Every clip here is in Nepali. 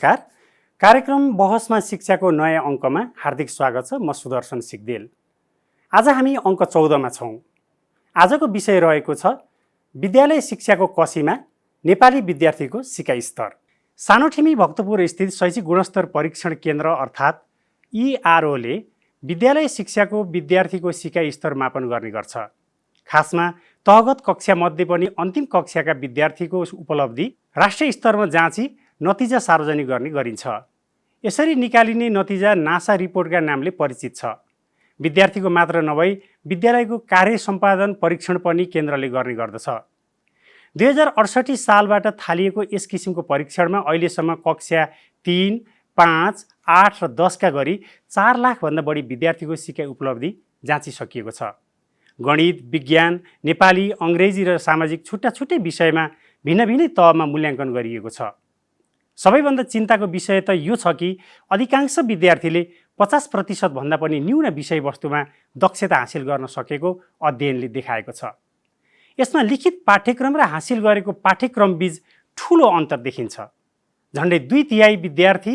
नमस्कार। कार्यक्रम बहसमा शिक्षाको नयाँ अङ्कमा हार्दिक स्वागत छ। म सुदर्शन सिग्देल। आज हामी अङ्क 14 मा छौँ। आजको विषय रहेको छ विद्यालय शिक्षाको कसीमा नेपाली विद्यार्थीको सिकाइ स्तर। सानोठिमी भक्तपुर स्थित शैक्षिक गुणस्तर परीक्षण केन्द्र अर्थात् ERO ले विद्यालय शिक्षाको विद्यार्थीको सिकाइ स्तर मापन गर्ने गर्छ। खासमा तहगत कक्षा मध्ये पनि अन्तिम कक्षाका विद्यार्थीको उपलब्धि राष्ट्रिय स्तरमा जाँची नतिजा सार्वजनिक गर्ने गरिन्छ। यसरी निकालिने नतिजा नासा रिपोर्टका नामले परिचित छ। विद्यार्थीको मात्र नभई विद्यालयको कार्य सम्पादन परीक्षण पनि केन्द्रले गर्ने गर्दछ। 2068 सालबाट थालिएको यस किसिमको परीक्षणमा अहिलेसम्म कक्षा 3, 5, 8 र 10 का गरी 4 लाखभन्दा बढी विद्यार्थीको सिकाइ उपलब्धि जाँचिसकिएको छ। गणित, विज्ञान, नेपाली, अङ्ग्रेजी र सामाजिक छुट्टा छुट्टै विषयमा भिन्न भिन्नै तहमा मूल्याङ्कन गरिएको छ। सबैभन्दा चिन्ताको विषय त यो छ कि अधिकांश विद्यार्थीले 50% भन्दा पनि न्यून विषयवस्तुमा दक्षता हासिल गर्न सकेको अध्ययनले देखाएको छ। यसमा लिखित पाठ्यक्रम र हासिल गरेको पाठ्यक्रम बीच ठूलो अन्तर देखिन्छ। झन्डै 2/3 विद्यार्थी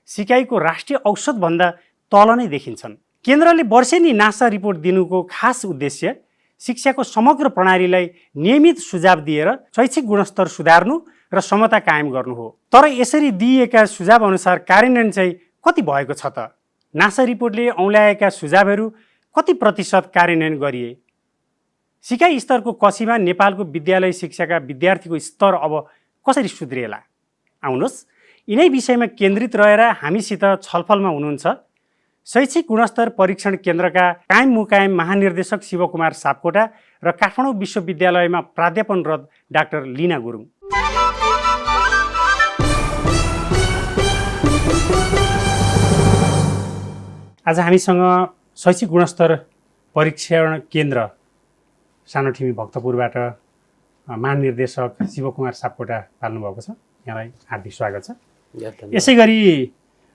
सिकाइको राष्ट्रिय औसतभन्दा तल नै देखिन्छन्। केन्द्रले वर्षेनी नासा रिपोर्ट दिनुको खास उद्देश्य शिक्षाको समग्र प्रणालीलाई नियमित सुझाव दिएर शैक्षिक गुणस्तर सुधार्नु र समता कायम गर्नु हो। तर यसरी दिइएका सुझाव अनुसार कार्यान्वयन चाहिँ कति भएको छ त? नासा रिपोर्टले औँल्याएका सुझावहरू कति प्रतिशत कार्यान्वयन गरिए? सिकाइ स्तरको कसीमा नेपालको विद्यालय शिक्षाका विद्यार्थीको स्तर अब कसरी सुध्रिएला? आउनुहोस् यिनै विषयमा केन्द्रित रहेर हामीसित छलफलमा हुनुहुन्छ शैक्षिक गुणस्तर परीक्षण केन्द्रका कायम मुकायम महानिर्देशक शिवकुमार सापकोटा र काठमाडौँ विश्वविद्यालयमा प्राध्यापनरत डाक्टर लीना गुरुङ। आज हामीसँग शैक्षिक गुणस्तर परीक्षण केन्द्र सानोठिमी भक्तपुरबाट महानिर्देशक शिवकुमार सापकोटा पाल्नुभएको छ। यहाँलाई हार्दिक स्वागत छ। यसै गरी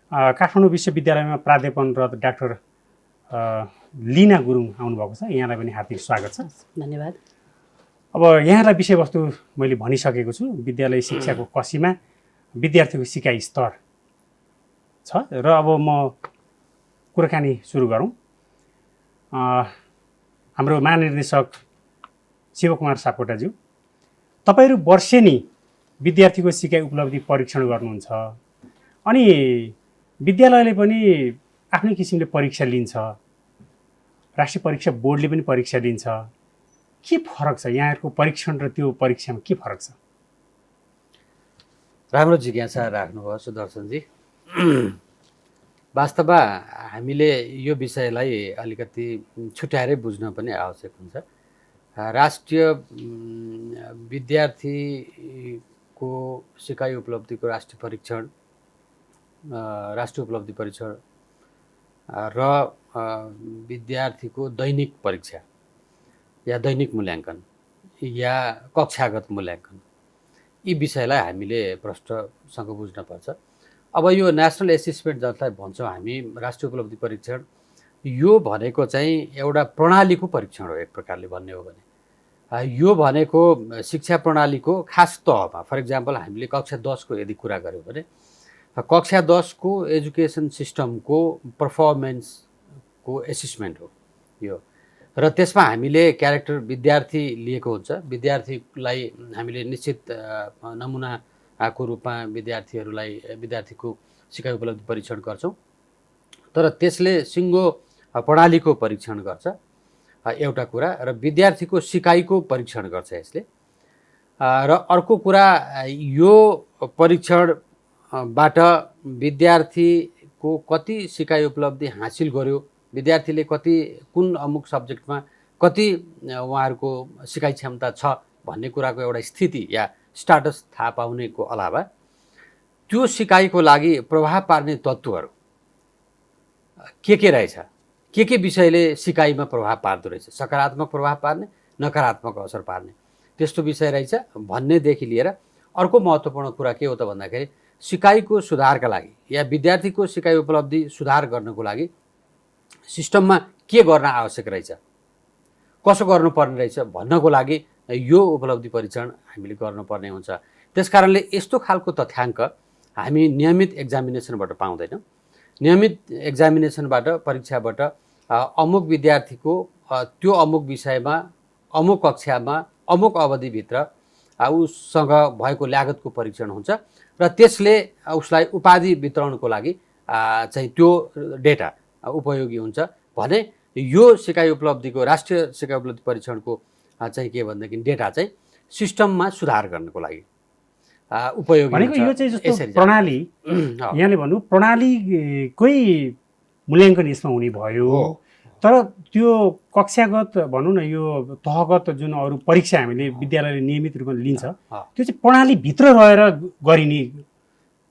काठमाडौँ विश्वविद्यालयमा प्राध्यापनरत डाक्टर लीना गुरुङ आउनुभएको छ। यहाँलाई पनि हार्दिक स्वागत छ। धन्यवाद। अब यहाँलाई विषयवस्तु मैले भनिसकेको छु। विद्यालय शिक्षाको कसीमा विद्यार्थीको सिकाइ स्तर छ र अब म कुराकानी सुरु गरौँ। हाम्रो महानिर्देशक शिवकुमार सापकोटाज्यू, तपाईँहरू वर्षेनी विद्यार्थीको सिकाइ उपलब्धि परीक्षण गर्नुहुन्छ अनि विद्यालयले पनि आफ्नै किसिमले परीक्षा लिन्छ, राष्ट्रिय परीक्षा बोर्डले पनि परीक्षा लिन्छ। के फरक छ यहाँहरूको परीक्षण र त्यो परीक्षामा के फरक छ? राम्रो जिज्ञासा राख्नुभयो सुदर्शनजी। वास्तवमा हामीले यो विषयलाई अलिकति छुट्याएरै बुझ्न पनि आवश्यक हुन्छ। राष्ट्रिय विद्यार्थीको सिकाइ उपलब्धिको राष्ट्रिय परीक्षण, राष्ट्रिय उपलब्धि परीक्षण र विद्यार्थीको दैनिक परीक्षा या दैनिक मूल्याङ्कन या कक्षागत मूल्याङ्कन, यी विषयलाई हामीले प्रष्टसँग बुझ्नुपर्छ। अब यो नेसनल एसेसमेन्ट जसलाई भन्छौँ हामी राष्ट्रिय उपलब्धि परीक्षण, यो भनेको चाहिँ एउटा प्रणालीको परीक्षण हो। एक प्रकारले भन्ने हो भने यो भनेको शिक्षा प्रणालीको खास तहमा, फर इक्जाम्पल हामीले कक्षा 10 को यदि कुरा गऱ्यौँ भने कक्षा 10 को एजुकेसन सिस्टमको पर्फर्मेन्सको एसेसमेन्ट हो यो। र त्यसमा हामीले क्यारेक्टर विद्यार्थी लिएको हुन्छ। विद्यार्थीलाई हामीले निश्चित नमुनाको रूपमा विद्यार्थीको सिकाइ उपलब्धि परीक्षण गर्छौँ। तर त्यसले सिङ्गो प्रणालीको परीक्षण गर्छ एउटा कुरा, र विद्यार्थीको सिकाइको परीक्षण गर्छ यसले। र अर्को कुरा, यो परीक्षणबाट विद्यार्थीको कति सिकाइ उपलब्धि हासिल गर्यो, विद्यार्थीले कति कुन अमुक सब्जेक्टमा कति उहाँहरूको सिकाइ क्षमता छ भन्ने कुराको एउटा स्थिति या स्टाटस थाहा पाउनेको अलावा त्यो सिकाइको लागि प्रभाव पार्ने तत्त्वहरू के रहेछ, के विषयले सिकाइमा प्रभाव पार्दो रहेछ, सकारात्मक प्रभाव पार्ने, नकारात्मक असर पार्ने, त्यस्तो विषय रहेछ भन्नेदेखि लिएर अर्को महत्त्वपूर्ण कुरा के हो त भन्दाखेरि सिकाइको सुधारका लागि या विद्यार्थीको सिकाइ उपलब्धि सुधार गर्नको लागि सिस्टममा के गर्न आवश्यक रहेछ, कसो गर्नुपर्ने रहेछ भन्नको लागि यो उपलब्धि परीक्षण हामीले गर्नुपर्ने हुन्छ। त्यसकारणले यस्तो खालको तथ्याङ्क हामी नियमित एक्जामिनेसनबाट पाउँदैनौँ। नियमित एक्जामिनेसनबाट परीक्षाबाट अमुक विद्यार्थीको त्यो अमुक विषयमा अमुक कक्षामा अमुक अवधिभित्र उसँग भएको लागतको परीक्षण हुन्छ र त्यसले उसलाई उपाधि वितरणको लागि चाहिँ त्यो डेटा उपयोगी हुन्छ भने यो सिकाइ उपलब्धिको राष्ट्रिय सिकाइ उपलब्धि परीक्षणको चाहिँ के भनेदेखि डेटा चाहिँ सिस्टममा सुधार गर्नको लागि उपयोगी भनेको हुन्छ। यो चाहिँ जस्तो यसरी प्रणाली यहाँले भन्नु प्रणालीकै मूल्याङ्कन यसमा हुने भयो। तर त्यो कक्षागत भनौँ न यो तहगत जुन अरू परीक्षा हामीले विद्यालयले नियमित रूपमा लिन्छ त्यो चाहिँ प्रणालीभित्र रहेर गरिने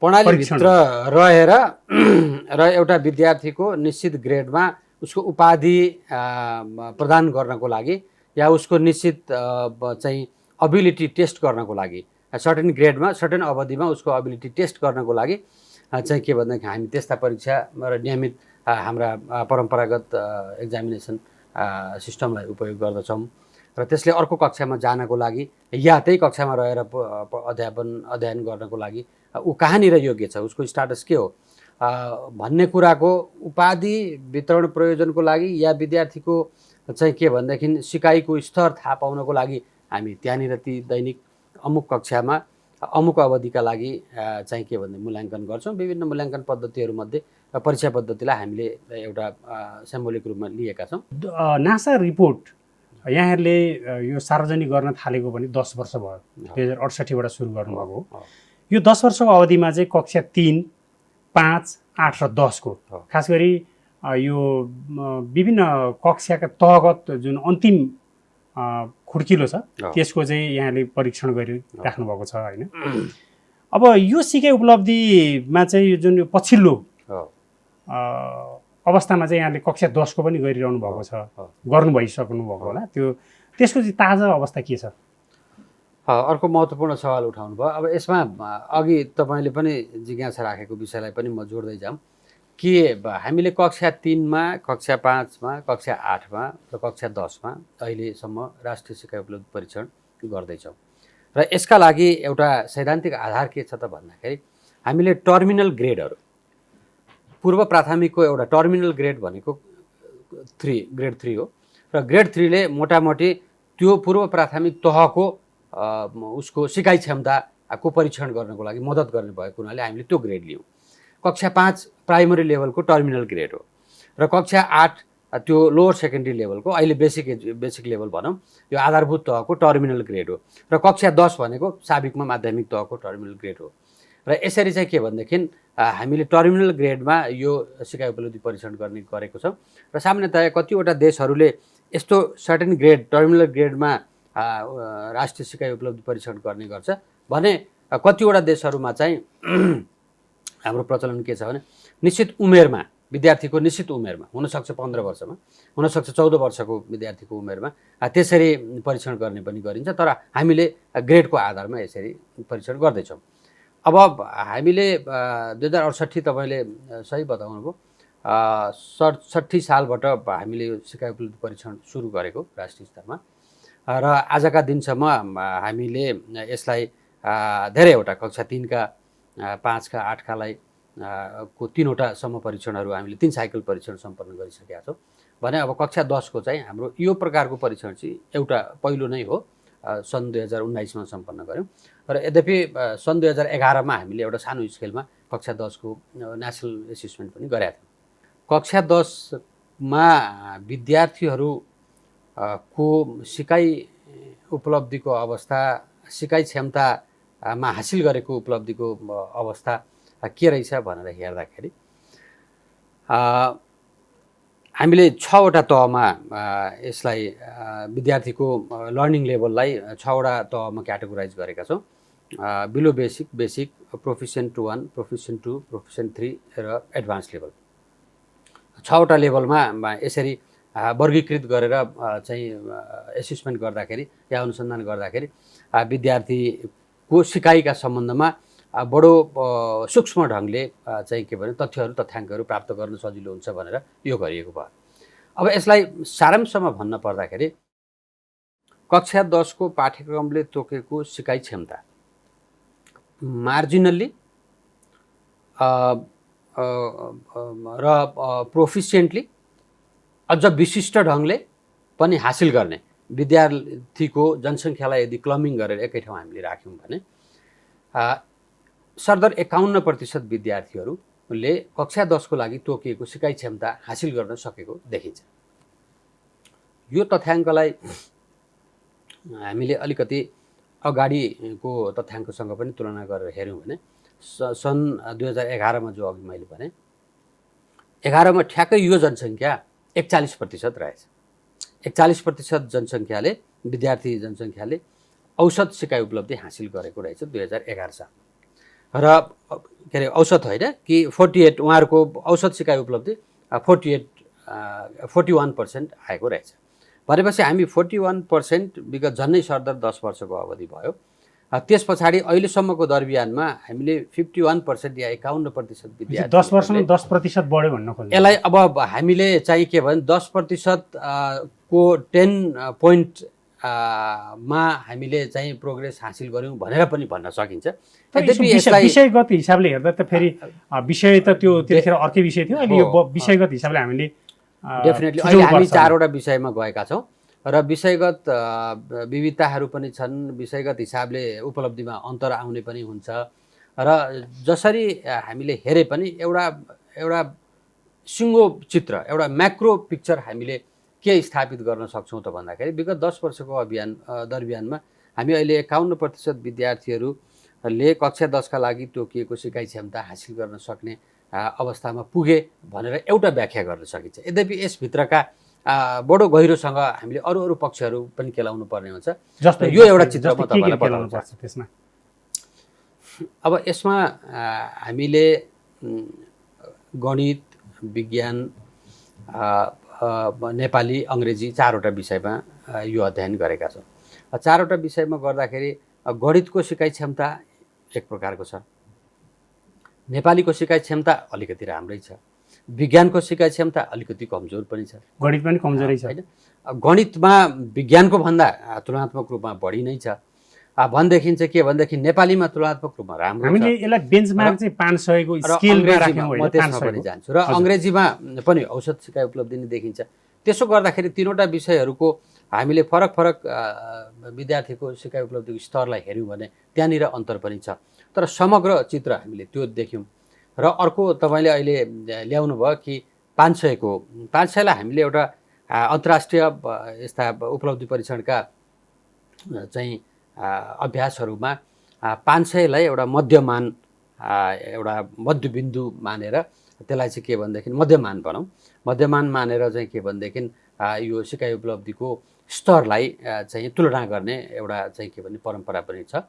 प्रणालीभित्र रहेर र एउटा विद्यार्थीको निश्चित ग्रेडमा उसको उपाधि प्रदान गर्नको लागि या उसको निश्चित चाहिँ अबिलिटी टेस्ट गर्नको लागि सर्टेन ग्रेडमा सर्टेन अवधिमा उसको अबिलिटी टेस्ट गर्नको लागि चाहिँ के भन्दाखेरि हामी त्यस्ता परीक्षा र नियमित हाम्रा परम्परागत एक्जामिनेसन सिस्टमलाई उपयोग गर्दछौँ र त्यसले अर्को कक्षामा जानको लागि या त्यही कक्षामा रहेर अध्ययन गर्नको लागि ऊ कहाँनिर योग्य छ, उसको स्टाटस के हो भन्ने कुराको उपाधि वितरण प्रयोजनको लागि या विद्यार्थीको चाहिँ के भनेदेखि सिकाइको स्तर थाहा पाउनको लागि हामी त्यहाँनिर ती दैनिक अमुक कक्षामा अमुक अवधिका लागि चाहिँ के भन्ने मूल्याङ्कन गर्छौँ। विभिन्न मूल्याङ्कन पद्धतिहरूमध्ये परीक्षा पद्धतिलाई हामीले एउटा सिम्बोलिक रूपमा लिएका छौँ। नासा रिपोर्ट यहाँहरूले यो सार्वजनिक गर्न थालेको पनि 10 वर्ष भयो, 2068बाट सुरु गर्नुभएको हो। यो 10 वर्षको अवधिमा चाहिँ कक्षा 3, 5, 8 र 10 को खास गरी यो विभिन्न कक्षाका तहगत जुन अन्तिम खुड्किलो छ त्यसको चाहिँ यहाँले परीक्षण गरिराख्नु भएको छ होइन। अब यो सिकाइ उपलब्धिमा चाहिँ यो जुन यो पछिल्लो अवस्थामा चाहिँ यहाँले कक्षा 10 को पनि गरिरहनु भएको छ, गर्नु भइसक्नु भएको होला, त्यो त्यसको चाहिँ ताजा अवस्था के छ? अर्को महत्त्वपूर्ण सवाल उठाउनु भयो। अब यसमा अघि तपाईँले पनि जिज्ञासा राखेको विषयलाई पनि म जोड्दै जाऊँ कि हामीले कक्षा 3मा, कक्षा 5मा, कक्षा 8मा र कक्षा 10मा अहिलेसम्म राष्ट्रिय सिकाइ उपलब्धि परीक्षण गर्दैछौँ र यसका लागि एउटा सैद्धान्तिक आधार के छ त भन्दाखेरि हामीले टर्मिनल ग्रेडहरू, पूर्व प्राथमिकको एउटा टर्मिनल ग्रेड भनेको ग्रेड 3 हो र ग्रेड 3 ले मोटामोटी त्यो पूर्व प्राथमिक तहको उसको सिकाइ क्षमताको परीक्षण गर्नको लागि मद्दत गर्ने भएको हुनाले हामीले त्यो ग्रेड लियौँ। कक्षा 5 प्राइमरी लेभलको टर्मिनल ग्रेड हो र कक्षा 8 त्यो लोवर सेकेन्डरी लेभलको अहिले बेसिक लेभल भनौँ यो आधारभूत तहको टर्मिनल ग्रेड हो र कक्षा 10 भनेको साबिकमा माध्यमिक तहको टर्मिनल ग्रेड हो। र यसरी चाहिँ के भनेदेखि हामीले टर्मिनल ग्रेडमा यो सिकाइ उपलब्धि परीक्षण गरेको छौँ र सामान्यतया कतिवटा देशहरूले यस्तो सर्टेन ग्रेड टर्मिनल ग्रेडमा राष्ट्रिय सिकाइ उपलब्धि परीक्षण गर्ने गर्छ भने कतिवटा देशहरूमा चाहिँ हाम्रो प्रचलन के छ भने निश्चित उमेरमा विद्यार्थीको निश्चित उमेरमा हुनसक्छ 15 वर्षमा, हुनसक्छ 14 वर्षको विद्यार्थीको उमेरमा त्यसरी परीक्षण गर्ने पनि गरिन्छ। तर हामीले ग्रेडको आधारमा यसरी परीक्षण गर्दैछौँ। अब हामीले 2068 तपाईँले सही बताउनु भयो 67 सालबाट हामीले यो सिकाइ उपलब्धि परीक्षण सुरु गरेको राष्ट्रिय स्तरमा र आजका दिनसम्म हामीले यसलाई धेरैवटा कक्षा 3 का 5 का 8 कालाई को 3वटा सम्म परीक्षणहरू हामीले 3 साइकल परीक्षण सम्पन्न गरिसकेका छौँ भने अब कक्षा 10 को चाहिँ हाम्रो यो प्रकारको परीक्षण चाहिँ एउटा पहिलो नै हो, सन् 2019मा सम्पन्न गऱ्यौँ र यद्यपि सन् 2011मा हामीले एउटा सानो स्केलमा कक्षा 10 को नेसनल एसेसमेन्ट पनि गरेका थियौँ। कक्षा 10मा विद्यार्थीहरू को सिकाइ उपलब्धिको अवस्था, सिकाइ क्षमतामा हासिल गरेको उपलब्धिको अवस्था के रहेछ भनेर हेर्दाखेरि हामीले 6वटा तहमा यसलाई विद्यार्थीको लर्निङ लेभललाई 6वटा तहमा क्याटेगोराइज गरेका छौँ। बिलो बेसिक, बेसिक, प्रोफिसिएन्ट 1, प्रोफिसिएन्ट 2, प्रोफिसिएन्ट 3 र एडभान्स लेभल 6वटा लेभलमा यसरी वर्गीकृत गरेर चाहिँ एसेसमेन्ट गर्दाखेरि या अनुसन्धान गर्दाखेरि विद्यार्थीको सिकाइका सम्बन्धमा बडो सूक्ष्म ढङ्गले चाहिँ के भने तथ्याङ्कहरू प्राप्त गर्न सजिलो हुन्छ भनेर यो गरिएको भयो। अब यसलाई सारांशमा भन्न पर्दाखेरि कक्षा 10 को पाठ्यक्रमले तोकेको सिकाइ क्षमता मार्जिनल्ली र प्रोफिसियन्टली अझ विशिष्ट ढङ्गले पनि हासिल गर्ने विद्यार्थीको जनसङ्ख्यालाई यदि क्लमिङ गरेर एकै ठाउँ हामीले राख्यौँ भने सरदर 51% विद्यार्थीहरूले कक्षा 10 को लागि तोकिएको सिकाइ क्षमता हासिल गर्न सकेको देखिन्छ। यो तथ्याङ्कलाई हामीले अलिकति अगाडिको तथ्याङ्कसँग पनि तुलना गरेर हेऱ्यौँ भने सन् 2011 मा जो अघि मैले भने 11 मा ठ्याक्कै यो जनसङ्ख्या 41% रहेछ। 41% जनसङ्ख्याले विद्यार्थी जनसङ्ख्याले औसत सिकाइ उपलब्धि हासिल गरेको रहेछ 2011 साल र के अरे औसत होइन कि 48 उहाँहरूको औसत सिकाइ उपलब्धि 41% आएको रहेछ। भनेपछि हामी 41% विगत झन्नै सरदर 10 वर्षको अवधि भयो। त्यस पछाडि अहिलेसम्मको दरबियानमा हामीले 51% या 51% विद्यार्थी 10 वर्षमा 10% बढ्यो भन्न खोज्छ। यसलाई अब हामीले चाहिँ के भने 10% को 10 पोइन्ट मा हामीले चाहिँ प्रोग्रेस हासिल गर्यौँ भनेर पनि भन्न सकिन्छ। यद्यपि विषयगत हिसाबले हेर्दा त फेरि विषय त त्यो त्यतिखेर अर्कै विषय थियो। अहिले यो विषयगत हिसाबले हामीले डेफिनेटली अहिले हामी 4वटा विषयमा गएका छौँ र विषयगत विविधताहरू पनि छन्। विषयगत हिसाबले उपलब्धिमा अन्तर आउने पनि हुन्छ र जसरी हामीले हेरे पनि एउटा सिङ्गो चित्र एउटा म्याक्रो पिक्चर हामीले के स्थापित गर्न सक्छौँ त भन्दाखेरि विगत 10 वर्षको दरबियानमा हामी अहिले 51% विद्यार्थीहरूले कक्षा 10 का लागि तोकिएको सिकाइ क्षमता हासिल गर्न सक्ने अवस्थामा पुगे भनेर एउटा व्याख्या गर्न सकिन्छ। यद्यपि यसभित्रका बडो गहिरोसँग हामीले अरू पक्षहरू पनि केलाउनु पर्ने हुन्छ। जस्तो यो एउटा चित्र म तपाईँलाई बताउन चाहन्छु त्यसमा। अब यसमा हामीले गणित, विज्ञान, नेपाली, अङ्ग्रेजी 4वटा विषयमा यो अध्ययन गरेका छौँ। 4वटा विषयमा गर्दाखेरि गणितको सिकाइ क्षमता एक प्रकारको छ, नेपालीको सिकाइ क्षमता अलिकति राम्रै छ, विज्ञानको सिकाइ क्षमता अलिकति कमजोर पनि छ, गणित पनि कमजोरै छ हैन। गणितमा विज्ञानको भन्दा तुलनात्मक रूपमा बढी नै छ भनेदेखि चाहिँ के भनेदेखि नेपालीमा तुलनात्मक रूपमा राम्रो छ। हामीले यसलाई बेन्चमार्क चाहिँ 500 को स्केलमा राख्यौँ म त्यसमा पनि जान्छु र अङ्ग्रेजीमा पनि औसत सिकाइ उपलब्धि नै देखिन्छ। त्यसो गर्दाखेरि 3वटा विषयहरूको हामीले फरक विद्यार्थीको सिकाइ उपलब्धिको स्तरलाई हेऱ्यौँ भने त्यहाँनिर अन्तर पनि छ। तर समग्र चित्र हामीले त्यो देख्यौँ। र अर्को तपाईँले अहिले ल्याउनु भयो कि 500लाई हामीले एउटा अन्तर्राष्ट्रिय यस्ता उपलब्धि परीक्षणका चाहिँ अभ्यासहरूमा 500लाई एउटा मध्यमान एउटा मध्यबिन्दु मानेर त्यसलाई चाहिँ के भनेदेखि मध्यमान भनौँ, मध्यमान मानेर चाहिँ के भनेदेखि यो सिकाइ उपलब्धिको स्तरलाई चाहिँ तुलना गर्ने एउटा चाहिँ के भने परम्परा पनि छ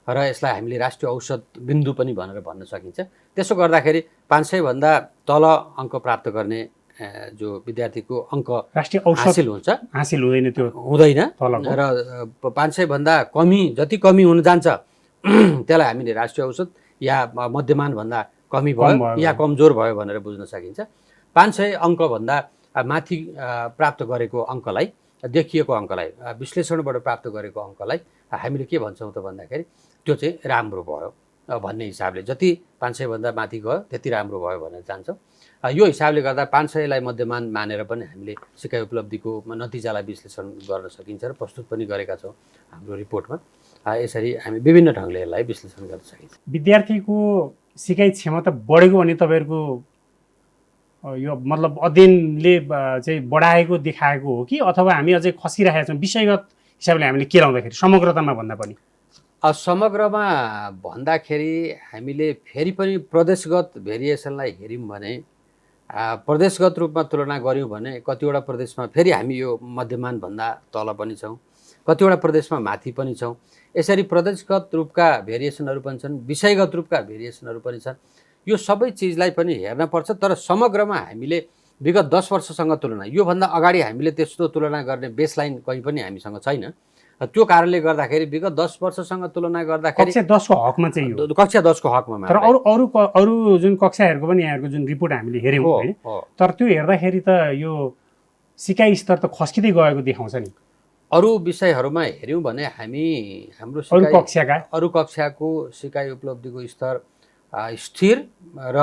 र यसलाई हामीले राष्ट्रिय औसत बिन्दु पनि भनेर भन्न सकिन्छ। त्यसो गर्दाखेरि 500 भन्दा तल अङ्क प्राप्त गर्ने जो विद्यार्थीको अङ्क राष्ट्रिय औसत हासिल हुँदैन, त्यो हुँदैन र 500 भन्दा कमी जति कमी हुन जान्छ त्यसलाई हामीले राष्ट्रिय औसत या मध्यमान भन्दा कमी भयो या कमजोर भयो भनेर बुझ्न सकिन्छ। 500 अङ्कभन्दा माथि प्राप्त गरेको अङ्कलाई, देखिएको अङ्कलाई, विश्लेषणबाट प्राप्त गरेको अङ्कलाई हामीले के भन्छौँ त भन्दाखेरि त्यो चाहिँ राम्रो भयो भन्ने हिसाबले जति 500 भन्दा माथि गयो त्यति राम्रो भयो भनेर जान्छौँ। यो हिसाबले गर्दा 500लाई मध्यमान मानेर पनि हामीले सिकाइ उपलब्धिको नतिजालाई विश्लेषण गर्न सकिन्छ र प्रस्तुत पनि गरेका छौँ हाम्रो रिपोर्टमा। यसरी हामी विभिन्न ढङ्गले यसलाई विश्लेषण गर्न सकिन्छ। विद्यार्थीको सिकाइ क्षमता बढेको भने तपाईँहरूको यो मतलब अध्ययनले चाहिँ बढाएको देखाएको हो कि अथवा हामी अझै खसिरहेका छौँ विषयगत हिसाबले हामीले के लाउँदाखेरि समग्रतामा भन्दा पनि? समग्रमा भन्दाखेरि हामीले फेरि पनि प्रदेशगत भेरिएसनलाई हेऱ्यौँ भने प्रदेशगत रूपमा तुलना गऱ्यौँ भने कतिवटा प्रदेशमा फेरि हामी यो मध्यमान भन्दा तल पनि छौँ, कतिवटा प्रदेशमा माथि पनि छौँ। यसरी प्रदेशगत रूपका भेरिएसनहरू पनि छन्, विषयगत रूपका भेरिएसनहरू पनि छन्। यो सबै चिजलाई पनि हेर्न पर्छ। तर समग्रमा हामीले विगत 10 वर्षसँग तुलना, योभन्दा अगाडि हामीले त्यस्तो तुलना गर्ने बेसलाइन कहीँ पनि हामीसँग छैन। त्यो कारणले गर्दाखेरि विगत 10 वर्षसँग तुलना गर्दाखेरि कक्षा 10 को हकमा चाहिँ यो कक्षा 10 को हकमा तर अरू जुन कक्षाहरूको पनि यहाँहरूको जुन रिपोर्ट हामीले हेऱ्यौँ हैन, तर त्यो हेर्दाखेरि त यो सिकाइ स्तर त खस्किँदै गएको देखाउँछ नि। अरू विषयहरूमा हेऱ्यौँ भने हामी हाम्रो अरू कक्षाको सिकाइ उपलब्धिको स्तर स्थिर र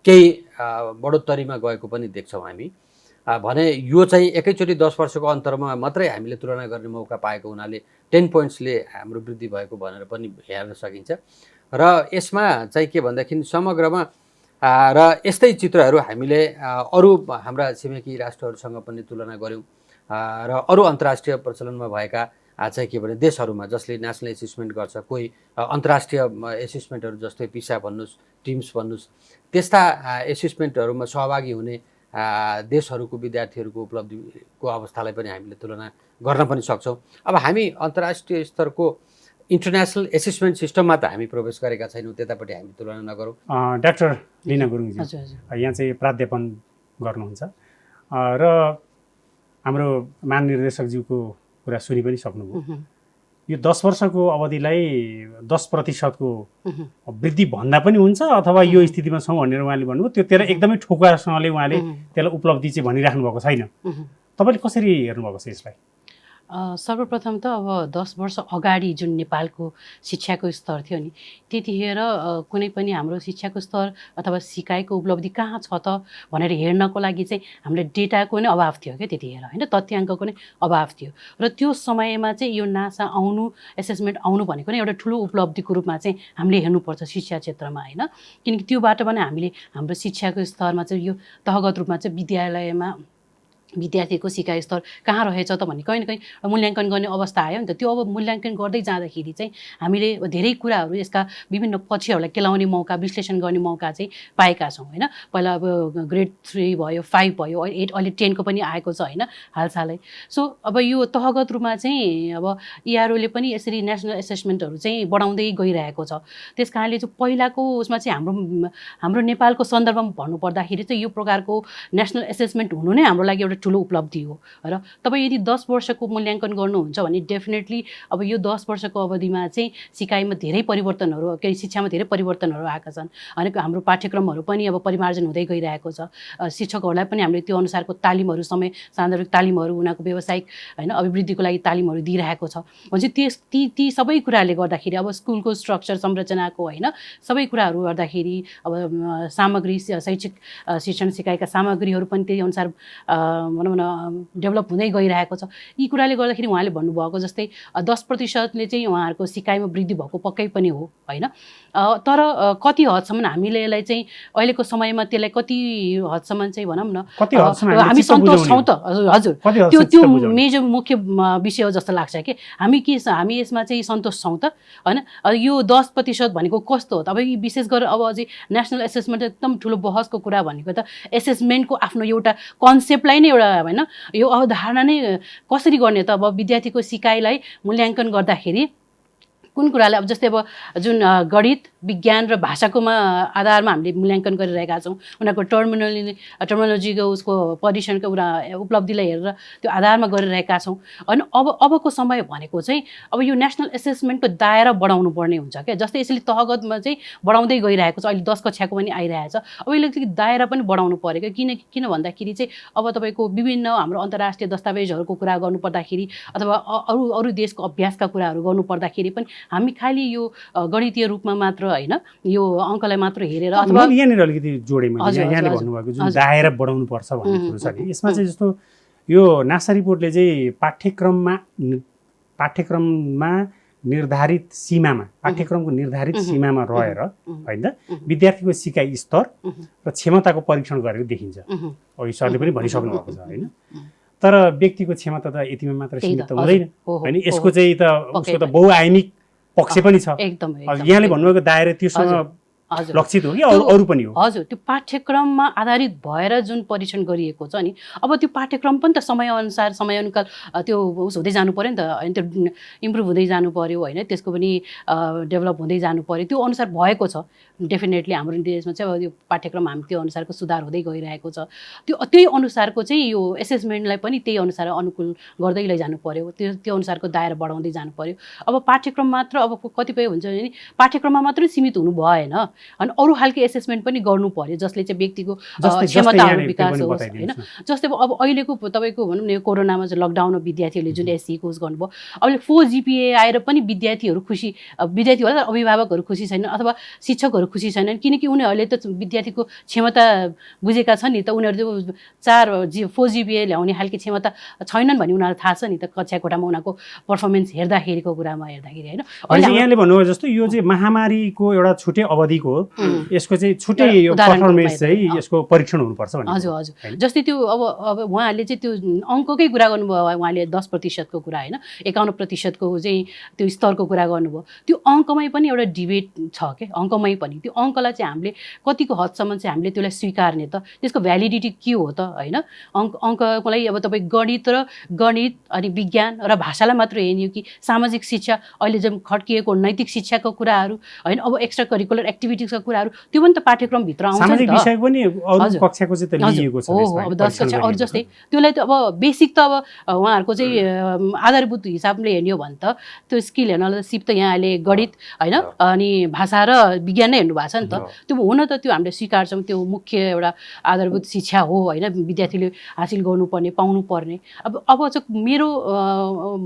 केही बढोत्तरीमा गएको पनि देख्छौँ हामी। भने यो चाहिँ एकैचोटि 10 वर्षको अन्तरमा मात्रै हामीले तुलना गर्ने मौका पाएको हुनाले 10 पोइन्ट्सले हाम्रो वृद्धि भएको भनेर पनि हेर्न सकिन्छ। र यसमा चाहिँ के भन्दाखेरि समग्रमा र यस्तै चित्रहरू हामीले अरू हाम्रा छिमेकी राष्ट्रहरूसँग पनि तुलना गऱ्यौँ र अरू अन्तर्राष्ट्रिय प्रचलनमा भएका चाहिँ के भने देशहरूमा जसले नेसनल एसेसमेन्ट गर्छ, कोही अन्तर्राष्ट्रिय एसेसमेन्टहरू जस्तै पिसा भन्नुहोस्, टिम्स भन्नुहोस्, त्यस्ता एसेसमेन्टहरूमा सहभागी हुने देशहरूको विद्यार्थीहरूको उपलब्धिको अवस्थालाई पनि हामीले तुलना गर्न पनि सक्छौँ। अब हामी अन्तर्राष्ट्रिय स्तरको इन्टरनेसनल एसेसमेन्ट सिस्टममा त हामी प्रवेश गरेका छैनौँ, त्यतापट्टि हामी तुलना नगरौँ। डाक्टर लिना गुरुङजी यहाँ चाहिँ प्राध्यापन गर्नुहुन्छ र हाम्रो महानिर्देशकज्यूको कुरा सुनि पनि सक्नुभयो। यो 10 वर्षको अवधिलाई 10% वृद्धि भन्दा पनि हुन्छ अथवा यो स्थितिमा छौँ भनेर उहाँले भन्नुभयो। त्यो त्यसलाई एकदमै ठोकुवासँगले उहाँले त्यसलाई उपलब्धि चाहिँ भनिराख्नु भएको छैन। तपाईँले कसरी हेर्नुभएको छ यसलाई? सर्वप्रथम त अब 10 वर्ष अगाडि जुन नेपालको शिक्षाको स्तर थियो नि, त्यतिखेर कुनै पनि हाम्रो शिक्षाको स्तर अथवा सिकाइको उपलब्धि कहाँ छ त भनेर हेर्नको लागि चाहिँ हामीले डेटाको नै अभाव थियो क्या त्यतिखेर, होइन, तथ्याङ्कको नै अभाव थियो। र त्यो समयमा चाहिँ यो नासा आउनु, एसेसमेन्ट आउनु भनेको नै एउटा ठुलो उपलब्धिको रूपमा चाहिँ हामीले हेर्नुपर्छ शिक्षा क्षेत्रमा, होइन। किनकि त्योबाट पनि हामीले हाम्रो शिक्षाको स्तरमा चाहिँ यो तहगत रूपमा चाहिँ विद्यालयमा विद्यार्थीको सिकाइ स्तर कहाँ रहेछ त भन्ने कहीँ न कहीँ मूल्याङ्कन गर्ने अवस्था आयो नि त। त्यो अब मूल्याङ्कन गर्दै जाँदाखेरि चाहिँ हामीले धेरै कुराहरू यसका विभिन्न पक्षहरूलाई केलाउने मौका, विश्लेषण गर्ने मौका चाहिँ पाएका छौँ, होइन। पहिला अब ग्रेड 3 भयो, 5 भयो, 8, अहिले 10 को पनि आएको छ, होइन, हालसालै। सो अब यो तहगत रूपमा चाहिँ अब इआरओले पनि यसरी नेसनल एसेसमेन्टहरू चाहिँ बढाउँदै गइरहेको छ। त्यस कारणले चाहिँ पहिलाको उसमा चाहिँ हाम्रो नेपालको सन्दर्भमा भन्नुपर्दाखेरि चाहिँ यो प्रकारको नेसनल एसेसमेन्ट हुनु नै हाम्रो लागि एउटा ठुलो उपलब्धि हो। र तपाईँ यदि 10 वर्षको मूल्याङ्कन गर्नुहुन्छ भने डेफिनेटली अब यो 10 वर्षको अवधिमा चाहिँ सिकाइमा धेरै परिवर्तनहरू, शिक्षामा धेरै परिवर्तनहरू आएका छन्। अनि हाम्रो पाठ्यक्रमहरू पनि अब परिमार्जन हुँदै गइरहेको छ। शिक्षकहरूलाई पनि हामीले त्यो अनुसारको तालिमहरू, समय सान्दर्भिक तालिमहरू, उनीहरूको व्यावसायिक, होइन, अभिवृद्धिको लागि तालिमहरू दिइरहेको छ। भनेपछि ती सबै कुराले गर्दाखेरि अब स्कुलको स्ट्रक्चर संरचनाको, होइन, सबै कुराहरू गर्दाखेरि अब सामग्री, शैक्षिक शिक्षण सिकाइका सामग्रीहरू पनि त्यही अनुसार भनौँ न डेभलप हुँदै गइरहेको छ। यी कुराले गर्दाखेरि उहाँले भन्नुभएको जस्तै 10%ले चाहिँ उहाँहरूको सिकाइमा वृद्धि भएको पक्कै पनि हो, होइन। तर कति हदसम्म हामीले यसलाई चाहिँ अहिलेको समयमा त्यसलाई कति हदसम्म चाहिँ भनौँ न हामी सन्तोष छौँ त? हजुर, त्यो मेजर मुख्य विषय हो जस्तो लाग्छ कि हामी यसमा चाहिँ सन्तोष छौँ त, होइन। यो 10% भनेको कस्तो हो त? अब विशेष गरेर अब अझै नेसनल एसेसमेन्ट एकदम ठुलो बहसको कुरा भनेको त एसेसमेन्टको आफ्नो एउटा कन्सेप्टलाई नै एउटा, होइन, यो अवधारणा नै कसरी गर्ने त? अब विद्यार्थीको सिकाइलाई मूल्याङ्कन गर्दाखेरि कुन कुरालाई, अब जस्तै अब जुन गणित, विज्ञान र भाषाकोमा आधारमा हामीले मूल्याङ्कन गरिरहेका छौँ, उनीहरूको टर्मिनोलोजीको उसको परिक्षणको उपलब्धिलाई हेरेर त्यो आधारमा गरिरहेका छौँ। अनि अबको समय भनेको चाहिँ अब यो नेसनल एसेसमेन्टको दायरा बढाउनु पर्ने हुन्छ क्या। जस्तै यसले तहगतमा चाहिँ बढाउँदै गइरहेको छ, अहिले 10 कक्षाको पनि आइरहेछ। अब यसले दायरा पनि बढाउनु पऱ्यो क्या। किन भन्दाखेरि चाहिँ अब तपाईँको विभिन्न हाम्रो अन्तर्राष्ट्रिय दस्तावेजहरूको कुरा गर्नुपर्दाखेरि अथवा अरू देशको अभ्यासका कुराहरू गर्नुपर्दाखेरि पनि हामी खालि यो गणितीय रूपमा मात्र, होइन, यो अङ्कलाई मात्र हेरेर अथवा यहाँनिर अलिकति जोडेँ मैले, यहाँले भन्नुभएको जुन दायरा बढाउनु पर्छ भन्ने कुरो छ नि, यसमा चाहिँ जस्तो यो नासा रिपोर्टले चाहिँ पाठ्यक्रममा निर्धारित सीमामा, पाठ्यक्रमको निर्धारित सीमामा रहेर, होइन, विद्यार्थीको सिकाइ स्तर र क्षमताको परीक्षण गरेको देखिन्छ। अघि सरले पनि भनिसक्नु भएको छ, होइन। तर व्यक्तिको क्षमता त यतिमा मात्र सीमित त हुँदैन, होइन। यसको चाहिँ त उसको त बहुआयामिक पक्ष पनि छ। यहाँले भन्नुभएको दायरा त्योसँग लक्षित हो कि अरू पनि हो? हजुर, त्यो पाठ्यक्रममा आधारित भएर जुन परीक्षण गरिएको छ नि, अब त्यो पाठ्यक्रम पनि त समयअनुसार समयानुकाल त्यो उस हुँदै जानु पऱ्यो नि त, होइन, त्यो इम्प्रुभ हुँदै जानु पऱ्यो, होइन, त्यसको पनि डेभलप हुँदै जानु पऱ्यो। त्यो अनुसार भएको छ डेफिनेटली हाम्रो देशमा चाहिँ। अब यो पाठ्यक्रम हामी त्यो अनुसारको सुधार हुँदै गइरहेको छ। त्यही अनुसारको चाहिँ यो एसेसमेन्टलाई पनि त्यही अनुसार अनुकूल गर्दै लैजानु पऱ्यो, त्यो अनुसारको दायरा बढाउँदै जानु पऱ्यो। अब पाठ्यक्रम मात्र, अब कतिपय हुन्छ भने पाठ्यक्रममा मात्रै सीमित हुनु भएन, अनि अरू खालको एसेसमेन्ट पनि गर्नु पर्यो जसले चाहिँ व्यक्तिको जस्तै क्षमताहरू यहाँले विकास पनि होस् बताइदिनुहोस् होइन। न। जस्तै अब अहिलेको तपाईँको भनौँ न यो कोरोनामा चाहिँ लकडाउनमा विद्यार्थीहरूले जुन एससी कोर्स गर्नुभयो, अहिले 4 GPA आएर पनि विद्यार्थीहरू खुसी, विद्यार्थी होला अभिभावकहरू खुसी छैनन् अथवा शिक्षकहरू खुसी छैनन्, किनकि उनीहरूले त विद्यार्थीको क्षमता बुझेका छन् नि त। उनीहरू 4 GPA ल्याउने खालको क्षमता छैनन् भने उनीहरूलाई थाहा छ नि त, कक्षा कोठामा उनीहरूको पर्फर्मेन्स हेर्दाखेरिको कुरामा हेर्दाखेरि होइन। अहिले यहाँले भन्नुभयो जस्तो यो चाहिँ महामारीको एउटा छुट्टै अवधिको हो, यसको चाहिँ छुट्टै यो उदाहरणको पर्फर्मेन्स रूपमा चाहिँ यसको परीक्षण हुनुपर्छ भन्ने। हजुर हजुर। जस्तै त्यो अब उहाँहरूले चाहिँ त्यो अङ्ककै कुरा गर्नुभयो, उहाँले 10% को कुरा होइन 51% को चाहिँ त्यो स्तरको कुरा गर्नुभयो। त्यो अङ्कमै पनि एउटा डिबेट छ के, अङ्कमै पनि त्यो अङ्कलाई चाहिँ हामीले कतिको हदसम्म चाहिँ हामीले त्यसलाई स्वीकार्ने त, त्यसको भ्यालिडिटी के हो त होइन। अङ्कको लागि अब तपाईँ गणित अनि विज्ञान र भाषालाई मात्र हेर्ने हो कि सामाजिक शिक्षा, अहिले जुन खड्किएको नैतिक शिक्षाको कुराहरू होइन, अब एक्स्ट्रा करिकुलर एक्टिभिटिजको कुराहरू त्यो पनि त पाठ्यक्रमभित्र आउँछ नि सामाजिक त। विषय पनि अरू कक्षाको चाहिँ त लिएको छ हो त्यसमा, अब 10 कक्षा अरू जस्तै त्यसलाई त अब बेसिक त अब उहाँहरूको चाहिँ आधारभूत हिसाबले हेर्ने हो भने त त्यो स्किल हेर्नलाई सिप त यहाँले गणित होइन अनि भाषा र विज्ञान नै हेर्नु भएको छ नि त। त्यो हुन त त्यो हामीले स्वीकार्छौँ, त्यो मुख्य एउटा आधारभूत शिक्षा हो होइन, विद्यार्थीले हासिल गर्नुपर्ने पाउनुपर्ने। अब चाहिँ मेरो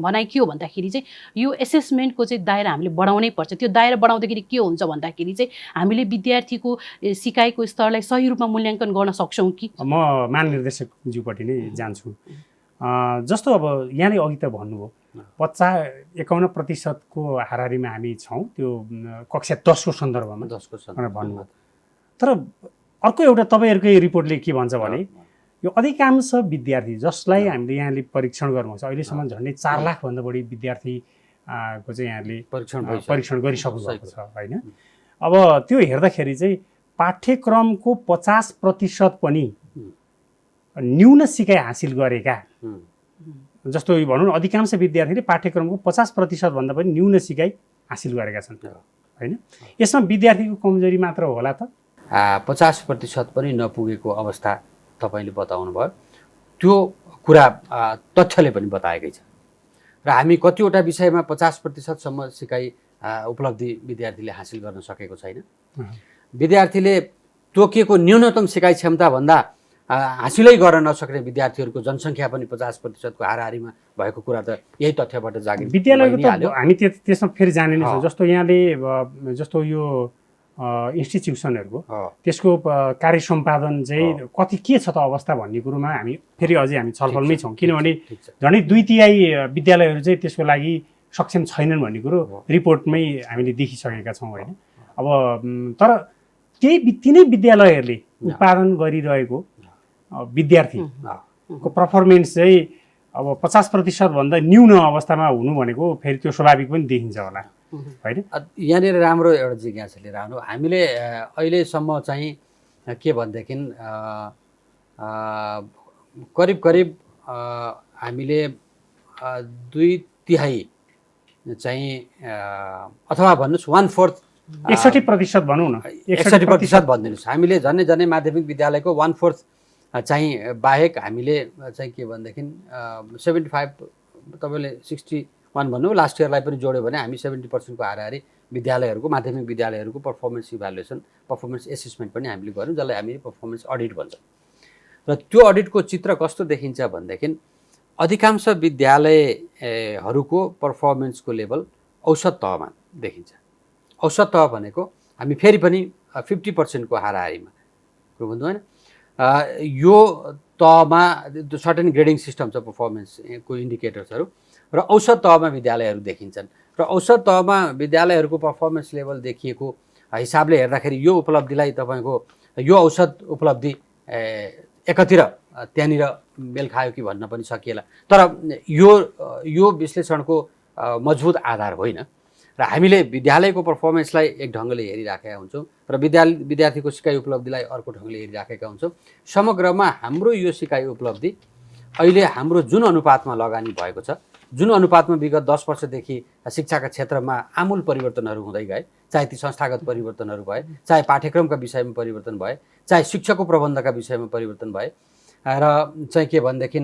भनाइ के हो भन्दाखेरि चाहिँ यो एसेसमेन्टको चाहिँ दायरा हामीले बढाउनै पर्छ। त्यो दायरा बढाउँदाखेरि के हुन्छ भन्दाखेरि चाहिँ हामीले विद्यार्थीको सिकाइको स्तरलाई सही रूपमा मूल्याङ्कन गर्न सक्छौँ कि। म महानिर्देशकज्यूपट्टि नै जान्छु। जस्तो अब यहाँले अघि त भन्नुभयो 51% को हाराहारीमा हामी छौँ, त्यो कक्षा 10 को सन्दर्भमा 10 को भनेर भन्नुभयो। तर अर्को एउटा तपाईँहरूकै रिपोर्टले के भन्छ भने यो अधिकांश विद्यार्थी जसलाई हामीले यहाँले परीक्षण गर्नुहुन्छ, अहिलेसम्म झन्डै 4 लाखभन्दा बढी विद्यार्थी को चाहिँ यहाँले परीक्षण गरिसक्नु भएको छ होइन। अब त्यो हेर्दाखेरि चाहिँ पाठ्यक्रमको 50% पनि न्यून सिकाइ हासिल गरेका, जस्तो भनौँ न अधिकांश विद्यार्थीले पाठ्यक्रमको 50% भन्दा पनि न्यून सिकाइ हासिल गरेका छन् होइन। यसमा विद्यार्थीको कमजोरी मात्र होला त? 50% पनि नपुगेको अवस्था तपाईँले बताउनु भयो, त्यो कुरा तथ्यले पनि बताएकै छ। र हामी कतिवटा विषयमा 50%सम्म सिकाइ उपलब्धि विद्यार्थीले हासिल गर्न सकेको छैन। विद्यार्थीले तोकिएको न्यूनतम सिकाइ क्षमता भन्दा हासिलै गर्न नसक्ने विद्यार्थीहरूको जनसङ्ख्या पनि 50% को हाराहारीमा भएको कुरा त यही तथ्यबाट जागिर विद्यालयको त हामी त्यसमा फेरि जाने नै छौँ। जस्तो यहाँले जस्तो यो इन्स्टिट्युसनहरूको त्यसको कार्य सम्पादन चाहिँ कति के छ त अवस्था भन्ने कुरोमा हामी फेरि अझै हामी छलफलमै छौँ, किनभने झन्डै 2/3 विद्यालयहरू चाहिँ त्यसको लागि सक्षम छैनन् भन्ने कुरो रिपोर्टमै हामीले देखिसकेका छौँ होइन। अब तर तिनै विद्यालयहरूले उत्पादन गरिरहेको विद्यार्थीको पर्फर्मेन्स चाहिँ अब 50% भन्दा न्यून अवस्थामा हुनु भनेको फेरि त्यो स्वाभाविक पनि देखिन्छ होला होइन। यहाँनिर राम्रो एउटा जिज्ञासा लिएर आउनु, हामीले अहिलेसम्म चाहिँ के भनेदेखि करिब करिब हामीले 2/3 चाहिँ अथवा भन्नुहोस् 1/4 61% भनौँ न, 61% भनिदिनुहोस्। हामीले झन्डै माध्यमिक विद्यालयको 1/4 चाहिँ बाहेक हामीले चाहिँ के भनेदेखि 75 तपाईँले 61 भन्नु लास्ट इयरलाई पनि जोड्यो भने हामी 70% को हाराहारी विद्यालयहरूको माध्यमिक विद्यालयहरूको पर्फर्मेन्स इभ्यालुएसन पर्फर्मेन्स एसेसमेन्ट पनि हामीले गऱ्यौँ, जसलाई हामी पर्फर्मेन्स अडिट भन्छौँ। र त्यो अडिटको चित्र कस्तो देखिन्छ भनेदेखि अधिकांश विद्यालयहरूको पर्फर्मेन्सको लेभल औसत तहमा देखिन्छ। औसत तह भनेको हामी फेरि पनि 50% को हाराहारीमा कुरो भन्नु होइन। यो तहमा सर्टेन ग्रेडिङ सिस्टम छ पर्फर्मेन्सको इन्डिकेटर्सहरू, र औसत तहमा विद्यालयहरू देखिन्छन्। र औसत तहमा विद्यालयहरूको पर्फर्मेन्स लेभल देखिएको हिसाबले हेर्दाखेरि यो उपलब्धिलाई तपाईँको यो औसत उपलब्धि एकातिर त्यहाँनिर मेल खायो कि भन्न पनि सकिएला। तर यो विश्लेषणको मजबुत आधार होइन र हामीले विद्यालयको पर्फर्मेन्सलाई एक ढङ्गले हेरिराखेका हुन्छौँ र विद्यार्थीको सिकाइ उपलब्धिलाई अर्को ढङ्गले हेरिराखेका हुन्छौँ। समग्रमा हाम्रो यो सिकाइ उपलब्धि अहिले हाम्रो जुन अनुपातमा लगानी भएको छ, जुन अनुपातमा विगत 10 वर्षदेखि शिक्षाका क्षेत्रमा आमूल परिवर्तनहरू हुँदै गए, चाहे ती संस्थागत परिवर्तनहरू भए, चाहे पाठ्यक्रमका विषयमा परिवर्तन भए, चाहे शिक्षकको प्रबन्धका विषयमा परिवर्तन भए, र चाहिँ के भनेदेखि